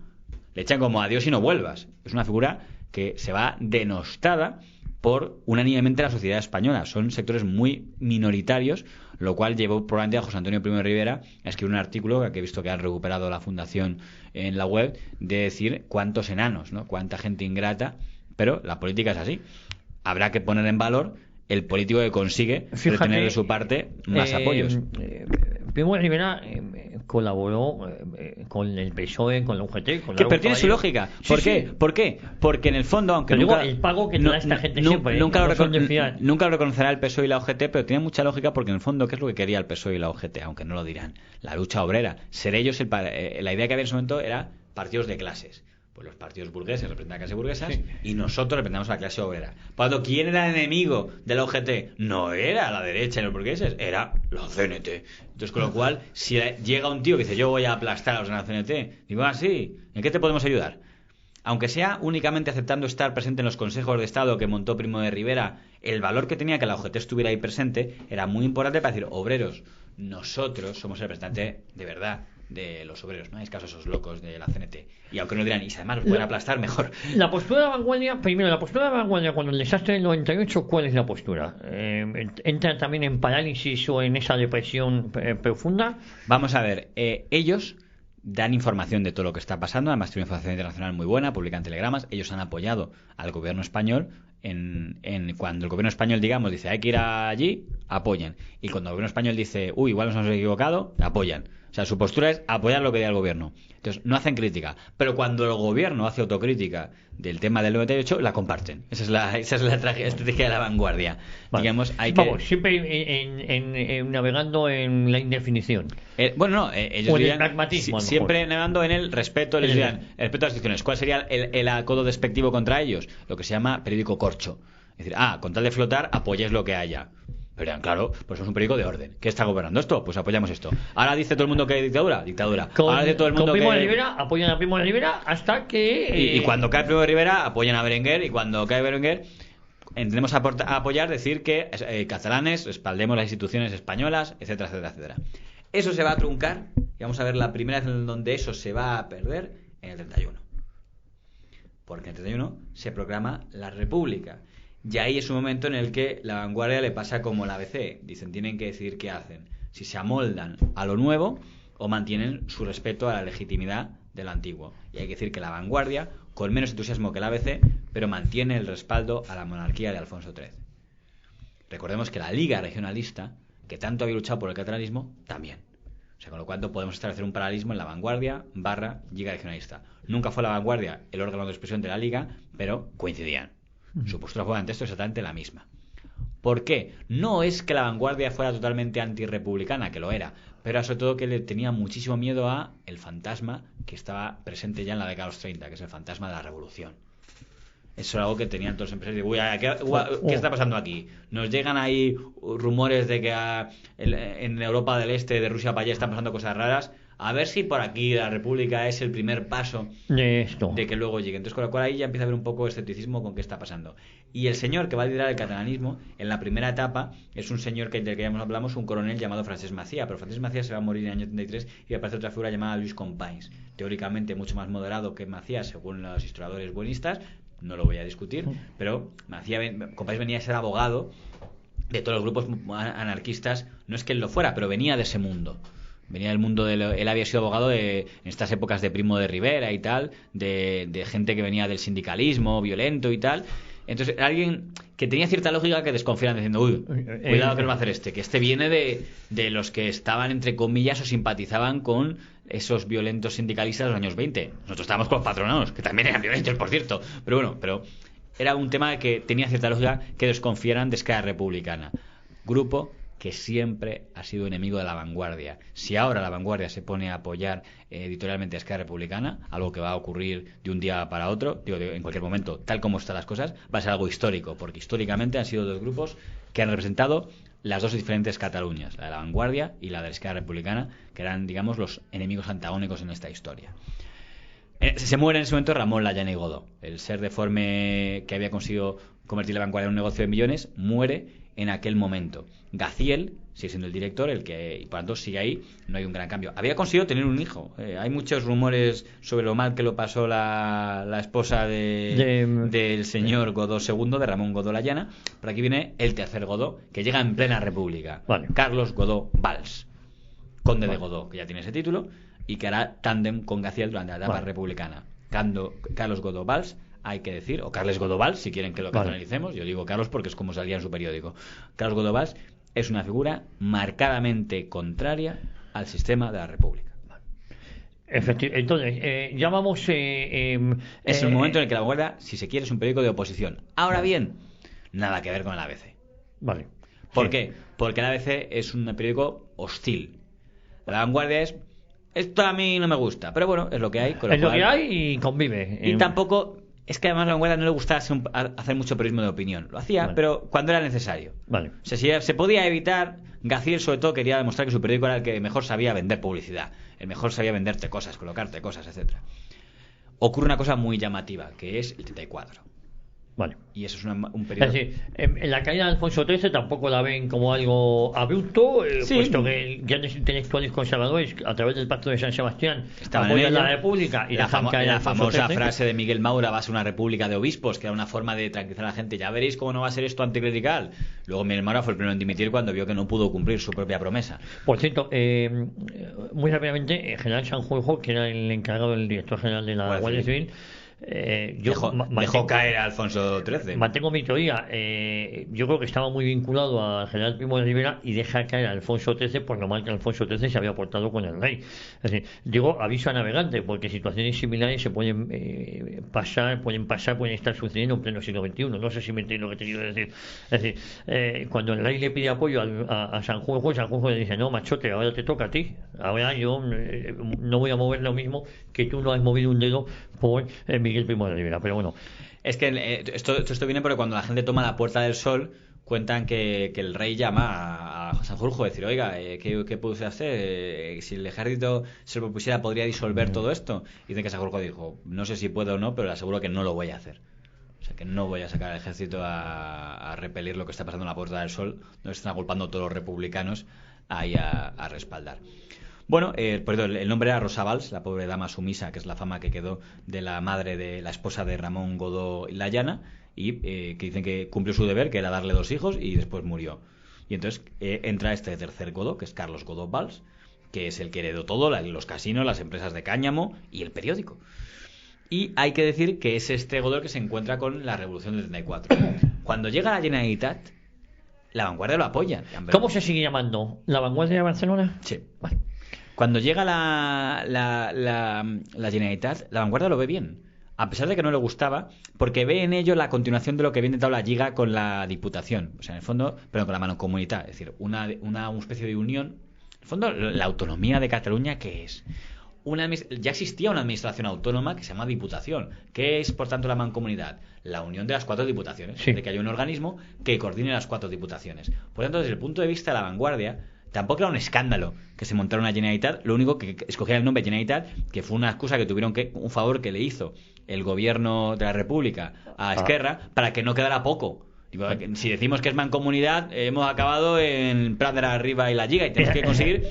le echan como adiós y no vuelvas. Es una figura que se va denostada por unánimemente la sociedad española. Son sectores muy minoritarios, lo cual llevó probablemente a José Antonio Primo de Rivera a escribir un artículo que he visto que han recuperado la fundación en la web, de decir cuántos enanos, ¿no? Cuánta gente ingrata, pero la política es así. Habrá que poner en valor el político que consigue retener de su parte más apoyos. Primo de Rivera colaboró con el PSOE, con la UGT, con pero tiene su lógica. ¿Por qué? ¿Por qué? Porque en el fondo, aunque pero nunca, el pago que te da esta gente siempre, nunca lo reconocerá el PSOE y la UGT, pero tiene mucha lógica, porque en el fondo, ¿qué es lo que quería el PSOE y la UGT? Aunque no lo dirán. La lucha obrera. Ser ellos la idea que había en ese momento era partidos de clases. Pues los partidos burgueses representan a clases burguesas, sí, y nosotros representamos a la clase obrera. Cuando, ¿quién era el enemigo de la UGT? No era la derecha y los burgueses, era la CNT. Entonces, con lo cual, si llega un tío que dice, yo voy a aplastar a los de la CNT, digo, sí, ¿en qué te podemos ayudar? Aunque sea únicamente aceptando estar presente en los consejos de Estado que montó Primo de Rivera, el valor que tenía que la UGT estuviera ahí presente era muy importante para decir, obreros, nosotros somos el representante de verdad de los obreros, no hay caso a esos locos de la CNT. Y aunque no dirán, y además los pueden aplastar, mejor. La postura de la vanguardia, primero, la postura de la vanguardia cuando el desastre del 98, ¿cuál es la postura? ¿Entra también en parálisis o en esa depresión profunda? Vamos a ver, ellos dan información de todo lo que está pasando, además tiene una información internacional muy buena, publican telegramas, ellos han apoyado al gobierno español cuando el gobierno español, digamos, dice hay que ir allí, apoyan, y cuando el gobierno español dice igual nos hemos equivocado, apoyan. O sea, su postura es apoyar lo que diga el gobierno. Entonces, no hacen crítica. Pero cuando el gobierno hace autocrítica del tema del 98, la comparten. Esa es la estrategia de la vanguardia. Vale. Digamos, siempre navegando en la indefinición. Ellos dirían, el pragmatismo, siempre navegando en el respeto, el respeto a las instituciones. ¿Cuál sería el acodo despectivo contra ellos? Lo que se llama periódico corcho. Es decir, con tal de flotar, apoyéis lo que haya. Pero claro, pues es un periódico de orden. ¿Qué está gobernando esto? Pues apoyamos esto. Ahora dice todo el mundo que hay dictadura. Ahora dice todo el mundo con Primo de Rivera, apoyan a Primo de Rivera hasta que... Y cuando cae Primo de Rivera, apoyan a Berenguer. Y cuando cae Berenguer, entendemos a apoyar, decir que catalanes, respaldemos las instituciones españolas, etcétera, etcétera, etcétera. Eso se va a truncar. Y vamos a ver la primera vez en donde eso se va a perder, en el 31. Porque en el 31 se proclama la República. Y ahí es un momento en el que la vanguardia le pasa como la ABC. Dicen, tienen que decidir qué hacen. Si se amoldan a lo nuevo o mantienen su respeto a la legitimidad de lo antiguo. Y hay que decir que la vanguardia, con menos entusiasmo que la ABC, pero mantiene el respaldo a la monarquía de Alfonso XIII. Recordemos que la Liga Regionalista, que tanto había luchado por el catalanismo, también. O sea, con lo cual podemos establecer un paralelismo en la vanguardia / Liga Regionalista. Nunca fue la vanguardia el órgano de expresión de la Liga, pero coincidían. Su postura fue ante esto exactamente la misma. ¿Por qué? No es que la vanguardia fuera totalmente antirrepublicana, que lo era, pero sobre todo que le tenía muchísimo miedo a el fantasma que estaba presente ya en la década de los 30, que es el fantasma de la revolución. Eso era algo que tenían todos los empresarios. ¿Qué está pasando aquí? Nos llegan ahí rumores de que en Europa del Este, de Rusia para allá, están pasando cosas raras. A ver si por aquí la República es el primer paso de que luego llegue. Entonces, con lo cual ahí ya empieza a haber un poco de escepticismo con qué está pasando. Y el señor que va a liderar el catalanismo en la primera etapa es un señor del que ya hablamos, un coronel llamado Francesc Macià. Pero Francesc Macià se va a morir en el año 33 y aparece otra figura llamada Luis Companys. Teóricamente mucho más moderado que Macià, según los historiadores buenistas. No lo voy a discutir, pero Companys venía a ser abogado de todos los grupos anarquistas. No es que él lo fuera, pero venía de ese mundo. Venía del mundo él había sido abogado en estas épocas de Primo de Rivera y tal, de gente que venía del sindicalismo violento y tal. Entonces, alguien que tenía cierta lógica que desconfían diciendo, cuidado que no va a hacer que este viene de los que estaban, entre comillas, o simpatizaban con esos violentos sindicalistas de los años 20. Nosotros estábamos con los patronados, que también eran violentos, por cierto. Pero era un tema que tenía cierta lógica que desconfiaran de Esquerra Republicana. Grupo que siempre ha sido enemigo de la vanguardia. Si ahora la vanguardia se pone a apoyar editorialmente a Esquerra Republicana, algo que va a ocurrir de un día para otro, en cualquier momento, tal como están las cosas, va a ser algo histórico, porque históricamente han sido dos grupos que han representado las dos diferentes Cataluñas, la de la vanguardia y la de la Esquerra Republicana, que eran, digamos, los enemigos antagónicos en esta historia. Se muere en ese momento Ramón Layana y Godó, el ser deforme que había conseguido convertir la vanguardia en un negocio de millones, muere en aquel momento. Gaziel sigue siendo el director, y por lo tanto sigue ahí, no hay un gran cambio. Había conseguido tener un hijo. Hay muchos rumores sobre lo mal que lo pasó la esposa del señor Godó II, de Ramón Godó Layana. Pero aquí viene el tercer Godó, que llega en plena república. Vale. Carlos Godó Valls, conde de Godó, que ya tiene ese título, y que hará tándem con Gaziel durante la etapa republicana. Carlos Godó Valls, hay que decir, o Carles Godó Valls, si quieren que lo canalicemos. Yo digo Carlos porque es como salía en su periódico. Carlos Godó Valls es una figura marcadamente contraria al sistema de la República. Entonces, ya vamos... es el momento en el que La Vanguardia, si se quiere, es un periódico de oposición. Ahora bien, nada que ver con el ABC. Vale. ¿Por qué? Porque el ABC es un periódico hostil. La Vanguardia es... Esto a mí no me gusta, pero bueno, es lo que hay. Es lo que hay y convive. Y tampoco... Es que además a La Vanguardia no le gustaba hacer mucho periodismo de opinión. Lo hacía, pero cuando era necesario. Vale. O sea, si se podía evitar, Gaziel sobre todo quería demostrar que su periódico era el que mejor sabía vender publicidad, el mejor sabía venderte cosas, colocarte cosas, etcétera. Ocurre una cosa muy llamativa, que es el 34. Vale. Y eso es un periodo... Es decir, en la caída de Alfonso XIII tampoco la ven como algo abrupto, sí, puesto que grandes intelectuales conservadores, a través del Pacto de San Sebastián, estaban apoyan en la República y la famosa XIII. frase de Miguel Maura: va a ser una república de obispos, que era una forma de tranquilizar a la gente. Ya veréis cómo no va a ser esto anticlerical. Luego Miguel Maura fue el primero en dimitir cuando vio que no pudo cumplir su propia promesa. Por cierto, muy rápidamente, el general Sanjurjo, que era el encargado del director general de la Guardia Civil, dejó caer a Alfonso XIII. Mantengo mi teoría. Yo creo que estaba muy vinculado al general Primo de Rivera y deja caer a Alfonso XIII por lo mal que Alfonso XIII se había portado con el rey. Es decir, digo aviso a navegante, porque situaciones similares se pueden pasar, pueden estar sucediendo en pleno siglo XXI. No sé si me entiendo lo que te quiero decir. Es decir, cuando el rey le pide apoyo a Sanjurjo le dice: no, machote, ahora te toca a ti. Ahora yo no voy a mover lo mismo que tú no has movido un dedo por Miguel Primo de Rivera. Pero bueno, es que esto viene porque cuando la gente toma la Puerta del Sol, cuentan que el rey llama a Sanjurjo a decir: oiga, ¿qué puede usted hacer? Si el ejército se lo propusiera, ¿podría disolver todo esto? Y dicen que Sanjurjo dijo: no sé si puedo o no, pero le aseguro que no lo voy a hacer. O sea, que no voy a sacar al ejército a repelir lo que está pasando en la Puerta del Sol, donde están agolpando todos los republicanos ahí a respaldar. Bueno, el nombre era Rosa Valls, la pobre dama sumisa, que es la fama que quedó de la madre de la esposa de Ramón Godó Layana, y que dicen que cumplió su deber, que era darle 2 hijos, y después murió. Y entonces entra este tercer Godó, que es Carlos Godó Valls, que es el que heredó todo, los casinos, las empresas de cáñamo y el periódico. Y hay que decir que es este Godó que se encuentra con la Revolución del 34. Cuando llega la Generalitat, La Vanguardia lo apoya. ¿Cómo se sigue llamando? ¿La Vanguardia de Barcelona? Sí. Vale. Cuando llega la Generalitat, La Vanguardia lo ve bien, a pesar de que no le gustaba, porque ve en ello la continuación de lo que había intentado la Lliga con la Diputación, o sea, en el fondo, pero con la Mancomunitat, es decir, una especie de unión. En el fondo, la autonomía de Cataluña, ¿qué es? Ya existía una administración autónoma que se llama Diputación. ¿Qué es, por tanto, la Mancomunitat? La unión de las 4 diputaciones, sí. De que haya un organismo que coordine las 4 diputaciones. Por tanto, desde el punto de vista de La Vanguardia, tampoco era un escándalo que se montara una Generalitat. Lo único que escogiera el nombre Generalitat, que fue una excusa que tuvieron un favor que le hizo el gobierno de la República a Esquerra para que no quedara poco. Digo, si decimos que es mancomunidad, hemos acabado en Prat de la Riba y la Lliga y tenemos que conseguir...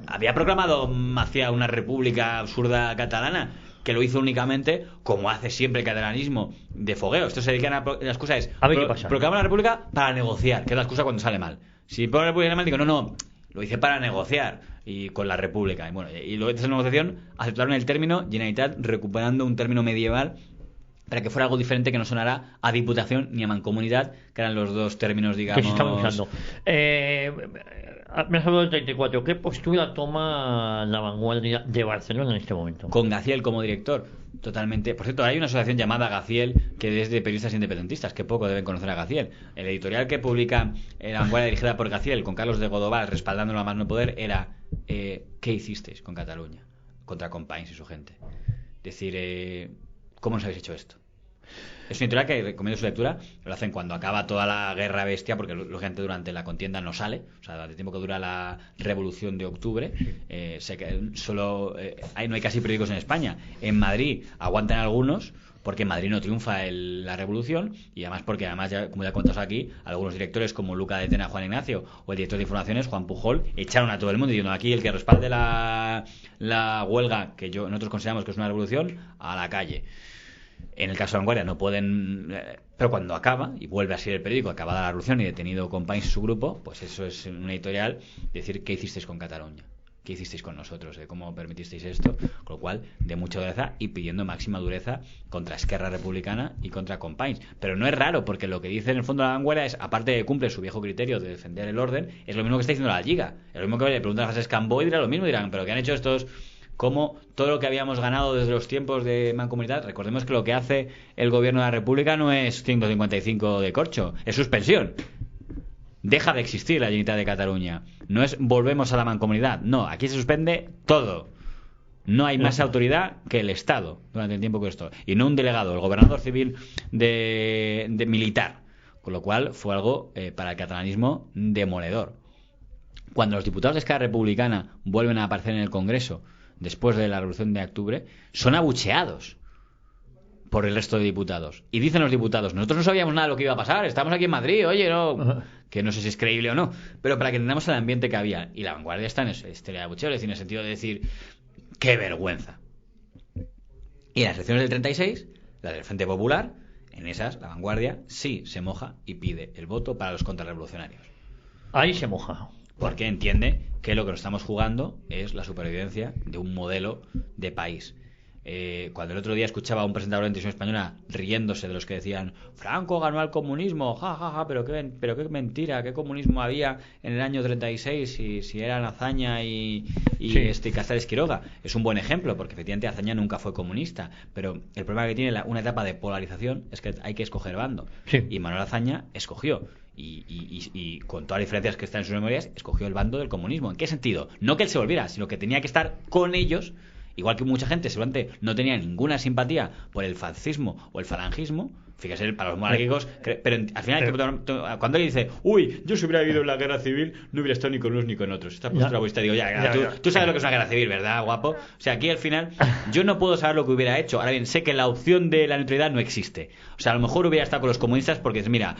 Había proclamado hacia una república absurda catalana, que lo hizo únicamente, como hace siempre el catalanismo, de fogueo. Esto se dedican la excusa es proclamar la república para negociar, que es la excusa cuando sale mal. Si pone la república mal, digo, no, lo hice para negociar y con la república. Y bueno, y luego de esa negociación aceptaron el término Generalitat, recuperando un término medieval para que fuera algo diferente, que no sonara a Diputación ni a Mancomunidad, que eran los dos términos, digamos, que se estaban usando. Me has hablado del 34. ¿Qué postura toma La Vanguardia de Barcelona en este momento? Con Gaziel como director, totalmente. Por cierto, hay una asociación llamada Gaziel, que es de periodistas independentistas, que poco deben conocer a Gaziel. El editorial que publica La Vanguardia, dirigida por Gaziel, con Carlos de Godó Valls respaldándolo a más no poder, era ¿qué hicisteis con Cataluña? Contra Companys y su gente. Es decir, ¿cómo nos habéis hecho esto? Es una editorial que recomiendo su lectura. Lo hacen cuando acaba toda la guerra bestia, porque lógicamente durante la contienda no sale. O sea, durante el tiempo que dura la Revolución de Octubre, no hay casi periódicos en España. En Madrid aguantan algunos, porque en Madrid no triunfa la revolución, y además porque, como ya contamos aquí, algunos directores como Luca de Tena, Juan Ignacio, o el director de informaciones, Juan Pujol, echaron a todo el mundo diciendo: aquí el que respalde la huelga, que nosotros consideramos que es una revolución, a la calle. En el caso de Vanguardia no pueden, pero cuando acaba y vuelve a ser el periódico, acabada la revolución y detenido Companys y su grupo, pues eso es un editorial, decir: ¿qué hicisteis con Cataluña? ¿Qué hicisteis con nosotros? ¿Cómo permitisteis esto? Con lo cual, de mucha dureza y pidiendo máxima dureza contra Esquerra Republicana y contra Companys. Pero no es raro, porque lo que dice en el fondo la Vanguardia es, aparte de cumple su viejo criterio de defender el orden, es lo mismo que está diciendo la Lliga. Es lo mismo que le preguntan a Francesc Cambó y dirá lo mismo, dirán: ¿pero qué han hecho estos? Como todo lo que habíamos ganado desde los tiempos de Mancomunidad, recordemos que lo que hace el gobierno de la República no es 155 de corcho, es suspensión. Deja de existir la Generalitat de Cataluña. No es volvemos a la Mancomunidad. No, aquí se suspende todo. No hay más autoridad que el Estado durante el tiempo que esto. Y no un delegado, el gobernador civil de militar. Con lo cual fue algo para el catalanismo demoledor. Cuando los diputados de Esquerra Republicana vuelven a aparecer en el Congreso después de la Revolución de Octubre, son abucheados por el resto de diputados. Y dicen los diputados: nosotros no sabíamos nada de lo que iba a pasar, estamos aquí en Madrid, oye, no... Que no sé si es creíble o no, pero para que entendamos el ambiente que había. Y la Vanguardia está en esa historia de abucheo, es decir, en el sentido de decir: ¡qué vergüenza! Y en las elecciones del 36, la del Frente Popular, en esas, la Vanguardia sí se moja y pide el voto para los contrarrevolucionarios. Ahí se moja. Porque entiende que lo que nos estamos jugando es la supervivencia de un modelo de país. Cuando el otro día escuchaba a un presentador de televisión española riéndose de los que decían: Franco ganó al comunismo, ja, pero qué mentira, qué comunismo había en el año 36 si eran Azaña y Castells Quiroga. Es un buen ejemplo, porque efectivamente Azaña nunca fue comunista, pero el problema que tiene una etapa de polarización es que hay que escoger bando. Sí. Y Manuel Azaña escogió. Y con todas las diferencias que están en sus memorias, escogió el bando del comunismo. ¿En qué sentido? No que él se volviera, sino que tenía que estar con ellos. Igual que mucha gente seguramente no tenía ninguna simpatía por el fascismo o el falangismo, fíjese, para los monárquicos, pero al final cuando él dice: uy, yo si hubiera vivido en la guerra civil no hubiera estado ni con unos ni con otros. Esta postura budista, digo, tú sabes lo que es una guerra civil, ¿verdad, guapo? O sea, aquí al final yo no puedo saber lo que hubiera hecho. Ahora bien, sé que la opción de la neutralidad no existe. O sea, a lo mejor hubiera estado con los comunistas porque, mira,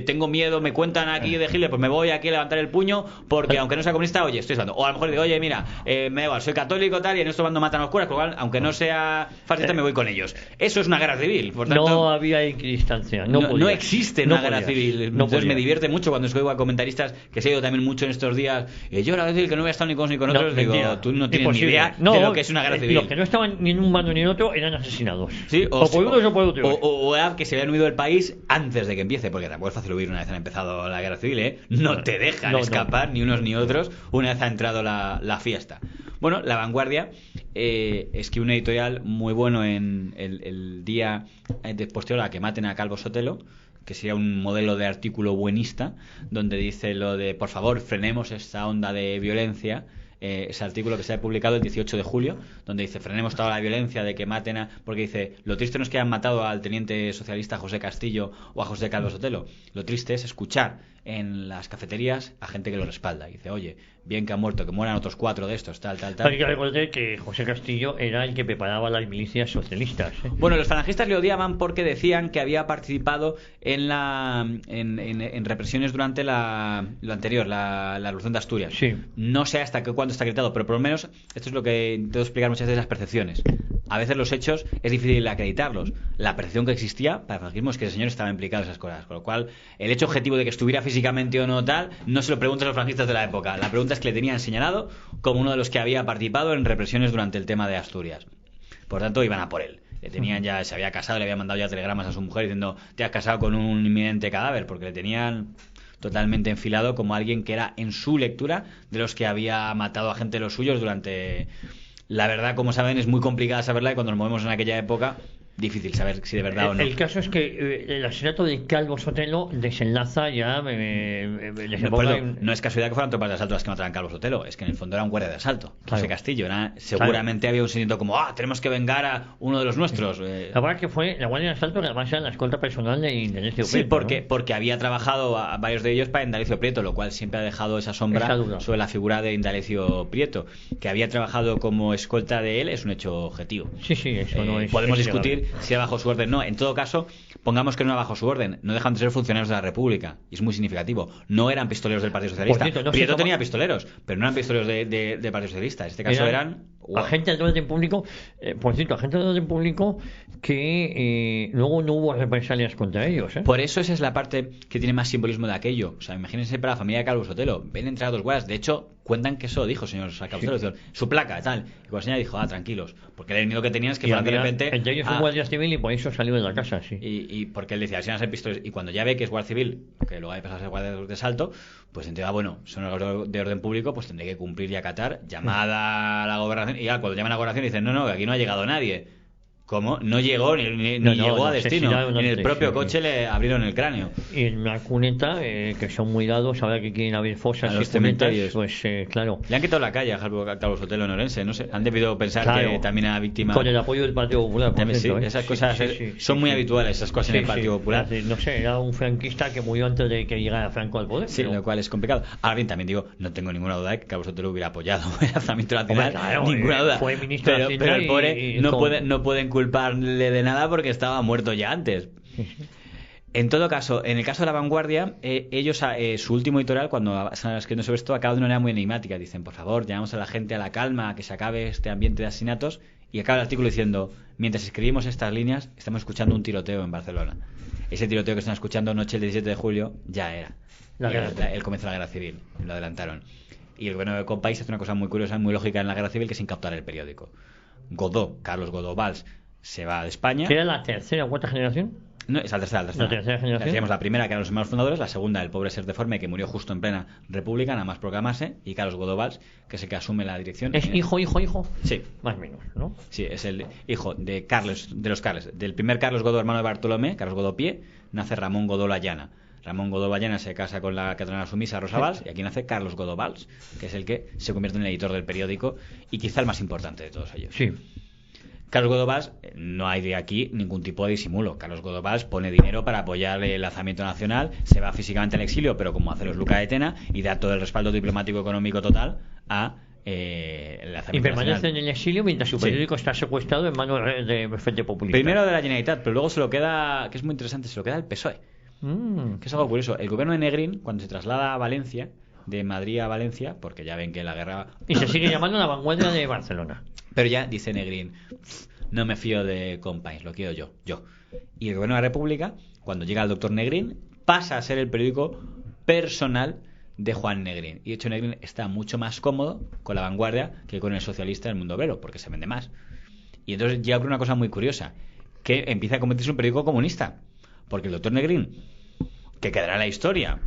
tengo miedo, me cuentan aquí de Hitler, pues me voy aquí a levantar el puño porque aunque no sea comunista, oye, estoy estando. O a lo mejor digo: oye, mira, me da igual, soy católico tal y en este bando matan a los curas, por lo cual, aunque no sea fascista, me voy con ellos. Eso es una guerra civil. Por tanto, no había equidistancia. No existe una guerra civil. Entonces me divierte mucho cuando oigo a comentaristas que se ha ido también mucho en estos días. Yo la voy a decir que no voy a estar ni con unos ni con otros. Digo, tú no tienes ni idea de lo que es una guerra civil. Los que no estaban ni en un bando ni en otro eran asesinados. ¿Sí? O por unos o por otros. O era que se habían huido del país antes de que empiece, porque tampoco es fácil huir una vez ha empezado la guerra civil, ¿eh? No te dejan escapar ni unos ni otros una vez ha entrado la fiesta. Bueno, La Vanguardia escribió un editorial muy bueno en el día posterior a que maten a Calvo Sotelo, que sería un modelo de artículo buenista, donde dice lo de: por favor, frenemos esta onda de violencia. Ese artículo que se ha publicado el 18 de julio, donde dice: frenemos toda la violencia de que maten a... Porque dice: lo triste no es que hayan matado al teniente socialista José Castillo o a José Calvo Sotelo, lo triste es escuchar en las cafeterías a gente que lo respalda. Y dice: oye, bien que ha muerto, que mueran otros 4 de estos, tal. Hay que recordar que José Castillo era el que preparaba las milicias socialistas. Bueno, los falangistas le odiaban porque decían que había participado en represiones durante lo anterior, la Revolución de Asturias. Sí. No sé hasta qué cuándo está acreditado, pero por lo menos esto es lo que intento explicar muchas veces, las percepciones. A veces los hechos es difícil acreditarlos. La percepción que existía para el falangismo es que el señor estaba implicado en esas cosas, con lo cual el hecho objetivo de que estuviera físicamente o no tal, no se lo preguntan a los falangistas de la época. La pregunta es que le tenían señalado como uno de los que había participado en represiones durante el tema de Asturias. Por tanto, iban a por él. Le tenían ya, se había casado, le había mandado ya telegramas a su mujer diciendo: te has casado con un inminente cadáver, porque le tenían totalmente enfilado como alguien que era, en su lectura, de los que había matado a gente de los suyos durante... La verdad, como saben, es muy complicada saberla, y cuando nos movemos en aquella época, difícil saber si de verdad o no. El caso es que el asesinato de Calvo Sotelo desenlaza ya... No es casualidad que fueran tropas de asalto las que mataran a Calvo Sotelo, es que en el fondo era un guardia de asalto. Claro. José Castillo, seguramente había un sentimiento como: tenemos que vengar a uno de los nuestros. La verdad que fue la guardia de asalto, que además era la escolta personal de Indalecio Prieto. Sí, porque había trabajado a varios de ellos para Indalecio Prieto, lo cual siempre ha dejado esa sombra sobre la figura de Indalecio Prieto. Que había trabajado como escolta de él es un hecho objetivo. Sí, eso no es... Podemos discutir decir si era bajo su orden. No, en todo caso, pongamos que no era bajo su orden. No dejan de ser funcionarios de la República. Y es muy significativo. No eran pistoleros del Partido Socialista. Cierto, Prieto tenía pistoleros, pero no eran pistoleros del Partido Socialista. En este caso eran agentes de orden público. Por cierto, agentes de orden público que luego no hubo represalias contra ellos. Por eso esa es la parte que tiene más simbolismo de aquello. O sea, imagínense para la familia de Calvo Sotelo. Ven entrar a dos guardias. De hecho, cuentan que eso dijo, señor Calvo Sotelo. Su placa, tal. Y cuando la señora dijo, tranquilos. Porque el miedo que tenían es que fueran de repente. Entre ellos un guardia civil y por eso salió de la casa, sí. Y porque él decía, si van a ser pistoles. Y cuando ya ve que es guardia civil, que luego hay pasado a ser guardia de salto, pues entonces, bueno, son los de orden público, pues tendré que cumplir y acatar. Llamada a la gobernación. Y ya, cuando llaman a la gobernación dicen, no, que aquí no ha llegado nadie. ¿Cómo? No llegó, ni llegó a destino. En el propio coche le abrieron el cráneo. Y en la cuneta, que son muy dados, ahora que quieren abrir fosas a los cementerios, pues claro. Le han quitado la calle a Calvo Sotelo en Orense, no sé. Han debido pensar que también era víctima. Con el apoyo del Partido Popular, por cierto, esas cosas son muy habituales, esas cosas en el Partido Popular. No sé, era un franquista que murió antes de que llegara Franco al poder. Sí, lo cual es complicado. Ahora bien, también digo, no tengo ninguna duda de que Calvo Sotelo hubiera apoyado el alzamiento nacional. Ninguna duda. Fue ministro de pero el pobre no pueden culparle de nada porque estaba muerto ya antes. En todo caso, en el caso de La Vanguardia, ellos, su último editorial, cuando están escribiendo sobre esto, acaba de una manera muy enigmática. Dicen, por favor, llamamos a la gente a la calma, a que se acabe este ambiente de asesinatos. Y acaba el artículo diciendo, mientras escribimos estas líneas, estamos escuchando un tiroteo en Barcelona. Ese tiroteo que están escuchando anoche el 17 de julio ya era el comienzo de la guerra civil. Lo adelantaron. Y el gobierno de Companys hace una cosa muy curiosa, muy lógica en la guerra civil, que es incautar el periódico. Carlos Godó Valls, se va de España. ¿Era la tercera o cuarta generación? No, es la tercera. ¿La tercera generación? Decíamos la primera, que eran los hermanos fundadores, la segunda, el pobre ser deforme, que murió justo en plena república, nada más proclamarse, y Carlos Godó Valls, que es el que asume la dirección. ¿Es hijo? Sí. Más o menos, ¿no? Sí, es el hijo de los Carles. Del primer Carlos Godó, hermano de Bartolomé, Carlos Godó Pie, nace Ramón Godó Layana. Ramón Godó Layana se casa con la catalana sumisa Rosa Valls, y aquí nace Carlos Godó Valls, que es el que se convierte en el editor del periódico, y quizá el más importante de todos ellos. Sí. Carlos Godó Valls, no hay de aquí ningún tipo de disimulo. Carlos Godó Valls pone dinero para apoyar el alzamiento nacional, se va físicamente al exilio, pero como hace los Luca de Tena, y da todo el respaldo diplomático económico total a el alzamiento y permanece nacional. en el exilio mientras su periódico está secuestrado en manos de Frente Populista. Primero de la Generalitat, pero luego se lo queda, que es muy interesante, se lo queda el PSOE. Que es algo curioso. El gobierno de Negrín, cuando se traslada a Valencia, de Madrid a Valencia, porque ya ven que la guerra... Y se sigue llamando La Vanguardia de Barcelona. Pero ya dice Negrín, no me fío de Companys, lo quiero yo. Y el gobierno de la República, cuando llega el doctor Negrín, pasa a ser el periódico personal de Juan Negrín. Y de hecho Negrín está mucho más cómodo con La Vanguardia que con el socialista del Mundo Obrero, porque se vende más. Y entonces ya ocurre una cosa muy curiosa, que empieza a convertirse en un periódico comunista. Porque el doctor Negrín, que quedará en la historia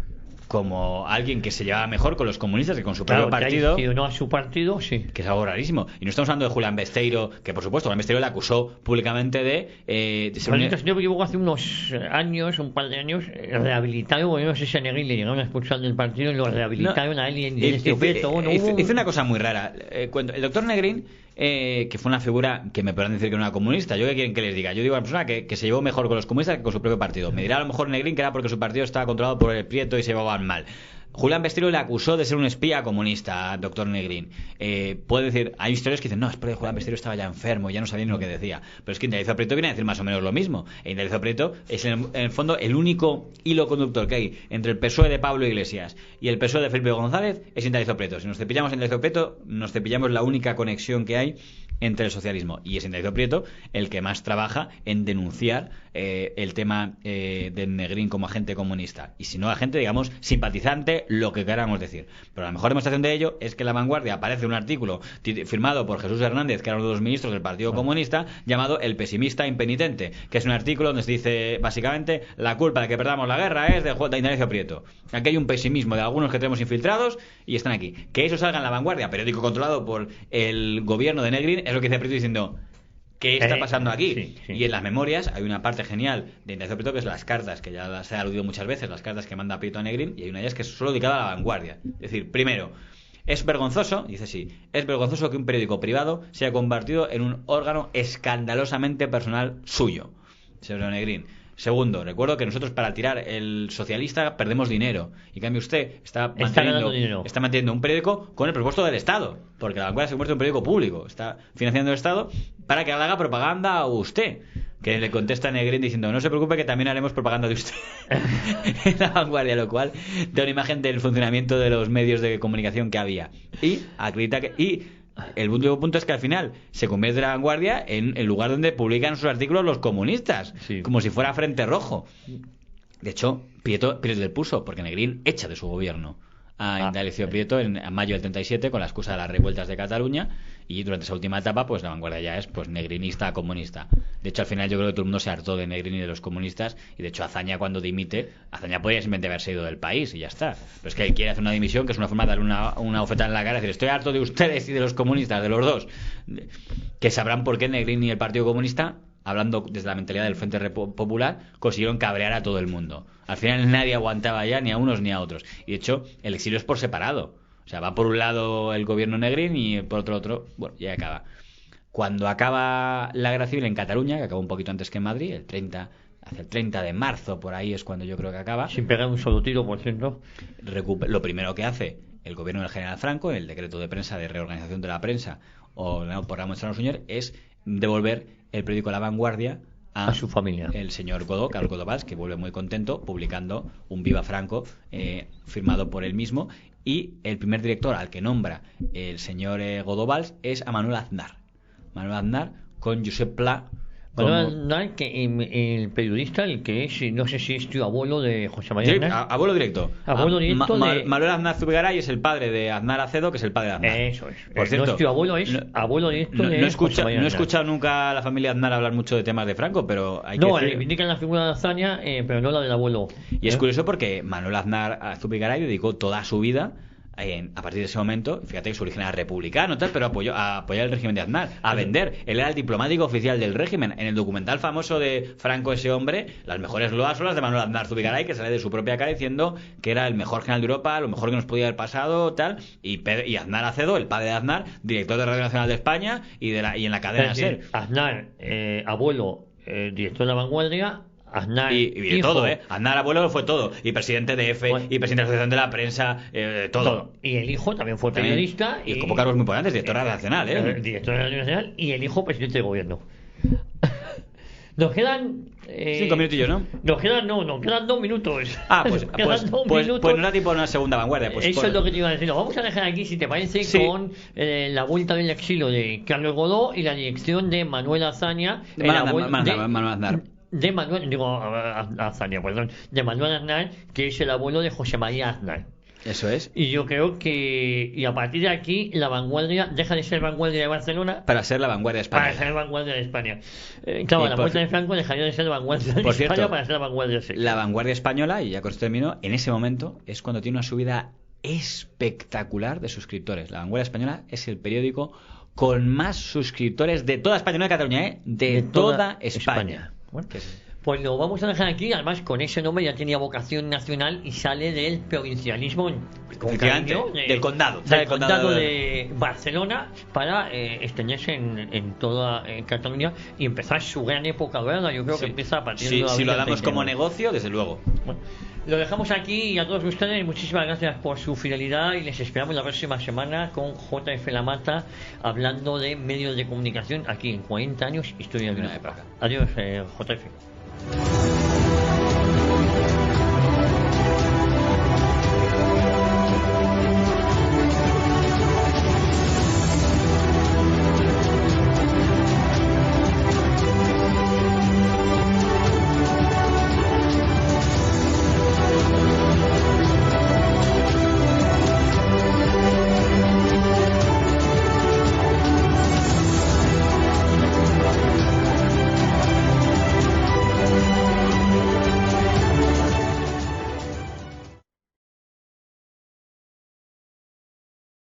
como alguien que se llevaba mejor con los comunistas que con su propio partido, que no a su partido, sí, que es algo rarísimo. Y no estamos hablando de Julián Besteiro, que por supuesto Julián Besteiro le acusó públicamente de ser un... Yo hace unos años, un par de años, rehabilitaron, bueno, no sé si a Negrín le llegaron a expulsar del partido y lo rehabilitaron a él y en este objeto. Hizo una cosa muy rara. El doctor Negrín, que fue una figura que me podrán decir que no era comunista. ¿Yo qué quieren que les diga? Yo digo a la persona que se llevó mejor con los comunistas que con su propio partido. Me dirá a lo mejor Negrín que era porque su partido estaba controlado por el Prieto y se llevaban mal. Julián Besteiro le acusó de ser un espía comunista, doctor Negrín. Puede decir, hay historias que dicen, no, es porque Julián Besteiro estaba ya enfermo, ya no sabía ni lo que decía. Pero es que Indalecio Prieto viene a decir más o menos lo mismo. E Indalecio Prieto es en el fondo el único hilo conductor que hay entre el PSOE de Pablo Iglesias y el PSOE de Felipe González, es Indalecio Prieto. Si nos cepillamos Indalecio Prieto, nos cepillamos la única conexión que hay entre el socialismo. Y es Indalecio Prieto el que más trabaja en denunciar el tema de Negrín como agente comunista. Y si no, agente, digamos, simpatizante, lo que queramos decir. Pero la mejor demostración de ello es que en La Vanguardia aparece un artículo firmado por Jesús Hernández, que era uno de los ministros del Partido Comunista, llamado El pesimista impenitente, que es un artículo donde se dice, básicamente, la culpa de que perdamos la guerra es de Indalecio Prieto. Aquí hay un pesimismo de algunos que tenemos infiltrados y están aquí. Que eso salga en La Vanguardia, periódico controlado por el gobierno de Negrín, es lo que dice Prieto diciendo... ¿Qué está pasando aquí? Sí. Y en las memorias hay una parte genial de Indalecio Prieto, que es las cartas, que ya se ha aludido muchas veces, las cartas que manda Prieto a Negrín, y hay una de ellas que es solo dedicada a La Vanguardia. Es decir, primero, es vergonzoso, dice sí, es vergonzoso que un periódico privado se haya convertido en un órgano escandalosamente personal suyo. Señor Negrín. Segundo, recuerdo que nosotros para tirar el socialista perdemos dinero. Y en cambio usted está manteniendo un periódico con el presupuesto del Estado. Porque La Vanguardia se convierte en un periódico público. Está financiando el Estado para que le haga propaganda a usted. que le contesta Negrín diciendo: no se preocupe que también haremos propaganda de usted en La Vanguardia, lo cual da una imagen del funcionamiento de los medios de comunicación que había. Y acredita que... Y el último punto es que al final se convierte La Vanguardia en el lugar donde publican sus artículos los comunistas, sí, como si fuera Frente Rojo. De hecho, Prieto le puso, porque Negrín echa de su gobierno a Indalecio Prieto en mayo del 37 con la excusa de las revueltas de Cataluña, y durante esa última etapa pues La Vanguardia ya es pues negrinista, comunista. De hecho, al final yo creo que todo el mundo se hartó de Negrín y de los comunistas, y de hecho Azaña, cuando dimite, Azaña podría simplemente haberse ido del país y ya está, pero es que él quiere hacer una dimisión, que es una forma de darle una bofetada en la cara y decir: estoy harto de ustedes y de los comunistas, de los dos, que sabrán por qué Negrín y el Partido Comunista, hablando desde la mentalidad del Frente Popular, consiguieron cabrear a todo el mundo. Al final nadie aguantaba ya, ni a unos ni a otros. Y de hecho, el exilio es por separado. O sea, va por un lado el gobierno Negrín y por otro, bueno, ya acaba. Cuando acaba la guerra civil en Cataluña, que acabó un poquito antes que en Madrid, hacia el 30 de marzo, por ahí es cuando yo creo que acaba. Sin pegar un solo tiro, por cierto. Lo primero que hace el gobierno del general Franco, en el decreto de prensa de reorganización de la prensa, o no, por Ramón Serrano Suñer, es devolver el periódico La Vanguardia a su familia. El señor Godó, Carlos Godó Valls, que vuelve muy contento publicando un Viva Franco firmado por él mismo, y el primer director al que nombra el señor Godó Valls es a Manuel Aznar. Manuel Aznar con Josep Pla. Manuel, que el periodista, el que es, no sé si es tu abuelo de José María Aznar. Abuelo directo. Manuel Aznar Zubigaray es el padre de Aznar Acedo, que es el padre de Aznar. Eso es. Por cierto, no es tu abuelo, es abuelo directo de José María Aznar. No he escuchado nunca a la familia Aznar hablar mucho de temas de Franco, pero hay que decir... reivindican la figura de Azaña, pero no la del abuelo. Y es curioso porque Manuel Aznar Zubigaray dedicó toda su vida a partir de ese momento, fíjate que su origen era republicano, tal, pero a apoyar el régimen de Aznar, a vender. Él era el diplomático oficial del régimen. En el documental famoso de Franco, ese hombre, las mejores loas son las de Manuel Aznar Zubigaray, que sale de su propia cara diciendo que era el mejor general de Europa, lo mejor que nos podía haber pasado, tal, y Aznar Acedo, el padre de Aznar, director de Radio Nacional de España y en la cadena SER. Aznar, abuelo, director de La Vanguardia. Aznar, y de todo, Aznar abuelo fue todo, y presidente de EFE, y presidente de la Asociación de la Prensa, todo. Y el hijo también fue periodista. Y como cargos muy importantes, director nacional, director de Radio Nacional, y el hijo presidente de gobierno. Nos quedan 5 minutillos, ¿no? Nos quedan 2 minutos. Pues no da tiempo a una segunda vanguardia. Eso es lo que te iba a decir. Lo vamos a dejar aquí, si te parece, con la vuelta del exilio de Carlos Godó y la dirección de Manuel Azaña. Manuel Aznar. De Manuel Aznar, que es el abuelo de José María Aznar. Eso es. Y yo creo que a partir de aquí La Vanguardia deja de ser Vanguardia de Barcelona para ser La Vanguardia de España. Para ser Vanguardia de España. La vuelta de Franco dejaría de ser Vanguardia de España para ser La Vanguardia de La Vanguardia española, y ya con esto termino, en ese momento es cuando tiene una subida espectacular de suscriptores. La Vanguardia española es el periódico con más suscriptores de toda España, no de Cataluña, de toda España. Bueno, pues lo vamos a dejar aquí. Además, con ese nombre ya tenía vocación nacional y sale del provincialismo, del condado, del condado de Barcelona, para extenderse en toda Cataluña y empezar su gran época dorada. Yo creo que empieza a partir de si lo damos como negocio, desde luego. Bueno, lo dejamos aquí, y a todos ustedes muchísimas gracias por su fidelidad, y les esperamos la próxima semana con JF La Mata, hablando de medios de comunicación aquí en 40 años Historia de una época. Adiós, JF.